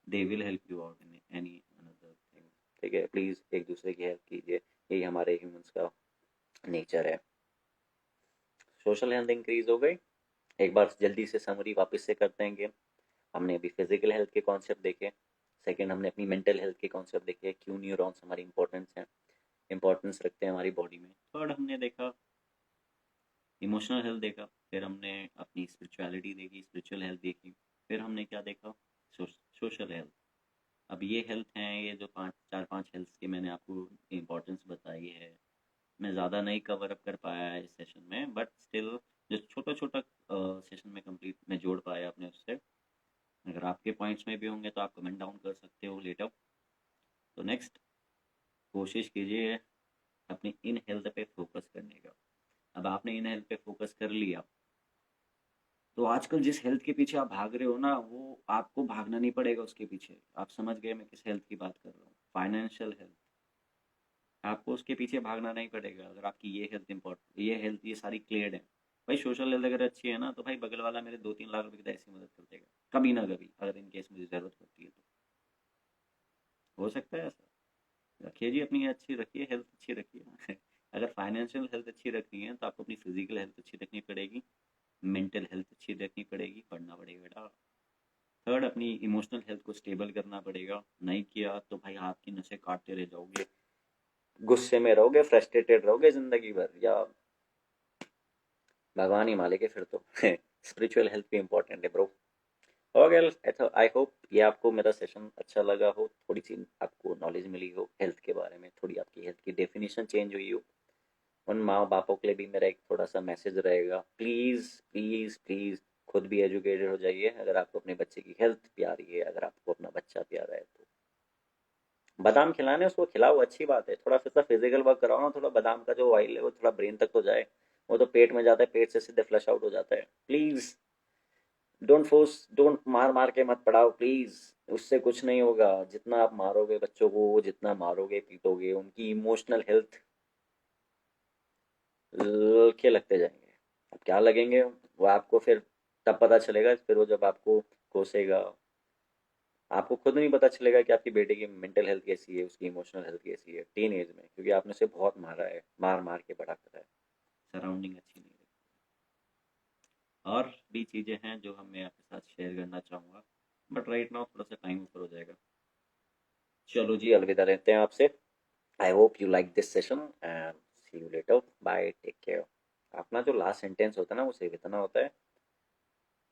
They will help you out in any another thing, ठीक है। प्लीज़ एक दूसरे की हेल्प कीजिए, यही हमारे ह्यूमंस का नेचर है। सोशल हेल्थ इंक्रीज हो गई। एक बार जल्दी से समरी वापस से करते हैं कि हमने अभी फिजिकल हेल्थ के कॉन्सेप्ट देखे, सेकंड हमने अपनी मेंटल हेल्थ के कॉन्सेप्ट देखे, क्यों न्यूरॉन्स हमारी इंपॉर्टेंस रखते हैं हमारी बॉडी में, थर्ड हमने देखा इमोशनल हेल्थ देखा, फिर हमने अपनी स्पिरिचुअलिटी देखी, स्पिरिचुअल हेल्थ देखी, फिर हमने क्या देखा, सोशल हेल्थ। अब ये हेल्थ हैं, ये जो पाँच चार पांच हेल्थ की मैंने आपको इम्पोर्टेंस बताई है, मैं ज़्यादा नहीं कवर अप कर पाया है इस सेशन में, बट स्टिल जो छोटा छोटा सेशन में कंप्लीट मैं जोड़ पाया अपने उससे। अगर आपके पॉइंट्स में भी होंगे तो आप कमेंट डाउन कर सकते हो लेटर। तो नेक्स्ट कोशिश कीजिए अपनी इन हेल्थ पे फोकस करने का। अब आपने इन हेल्थ पे फोकस कर लिया तो आजकल जिस हेल्थ के पीछे आप भाग रहे हो ना, वो आपको भागना नहीं पड़ेगा उसके पीछे। आप समझ गए मैं किस हेल्थ की बात कर रहा हूँ? Financial health. आपको उसके पीछे भागना नहीं पड़ेगा अगर आपकी ये हेल्थ इंपॉर्टेंट, ये हेल्थ ये सारी क्लियर है। भाई सोशल हेल्थ अगर अच्छी है ना तो भाई बगल वाला मेरे 2-3 लाख रुपए की तो ऐसी मदद कर देगा कभी ना कभी, अगर इन केस मुझे ज़रूरत पड़ती है तो। हो सकता है ऐसा। रखिए जी अपनी अच्छी रखिए, हेल्थ अच्छी रखिए। अगर फाइनेंशियल हेल्थ अच्छी रखनी है तो आपको अपनी फिजिकल हेल्थ अच्छी रखनी पड़ेगी, मेंटल हेल्थ अच्छी रखनी पड़ेगी, पढ़ना पड़ेगा बेटा। थर्ड अपनी इमोशनल हेल्थ को स्टेबल करना पड़ेगा, नहीं किया तो भाई हाथ की नसें काटते रह जाओगे, गुस्से में रहोगे, फ्रस्ट्रेटेड रहोगे जिंदगी भर, या भगवान ही मालिक है फिर तो। स्पिरिचुअल हेल्थ भी इंपॉर्टेंट है ब्रो। ओके, आई होप ये आपको मेरा सेशन अच्छा लगा हो, थोड़ी सी आपको नॉलेज मिली हो हेल्थ के बारे में, थोड़ी आपकी हेल्थ की डेफिनेशन चेंज हुई हो। उन माँ बापों के लिए भी मेरा एक थोड़ा सा मैसेज रहेगा, प्लीज़ प्लीज़ प्लीज़ खुद भी एजुकेटेड हो जाइए। अगर आपको अपने बच्चे की हेल्थ प्यारी है, अगर आपको अपना बच्चा प्यारा है तो बादाम खिलाने उसको खिलाओ, अच्छी बात है। थोड़ा सा फिजिकल वर्क कराओ ना, थोड़ा बादाम का जो ऑयल है वो थोड़ा ब्रेन तक तो जाए। वो तो पेट में जाता है, पेट से सीधे फ्लश आउट हो जाता है। प्लीज़ डोंट फोर्स, डोंट मार मार के मत पढ़ाओ प्लीज़। उससे कुछ नहीं होगा, जितना आप मारोगे बच्चों को, जितना मारोगे पीटोगे, उनकी इमोशनल हेल्थ के लगते जाएंगे। अब क्या लगेंगे वो आपको फिर तब पता चलेगा, फिर वो जब आपको कोसेगा, आपको खुद नहीं पता चलेगा कि आपकी बेटे की मेंटल हेल्थ कैसी है, उसकी इमोशनल हेल्थ कैसी है टीन एज में, क्योंकि आपने उसे बहुत मारा है, मार मार के बड़ा करा है, सराउंडिंग अच्छी नहीं रही। और भी चीज़ें हैं जो हम मैं आपके साथ शेयर करना चाहूँगा, बट राइट नाउ थोड़ा सा टाइम ऊपर हो जाएगा। चलो जी अलविदा रहते हैं आपसे। I hope you like this session and see you later, bye, take care. अपना जो लास्ट सेंटेंस होता है ना वो सिर्फ इतना होता है,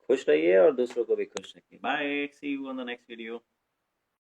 खुश रहिए और दूसरों को भी खुश रखिए। Bye, see you on the next video.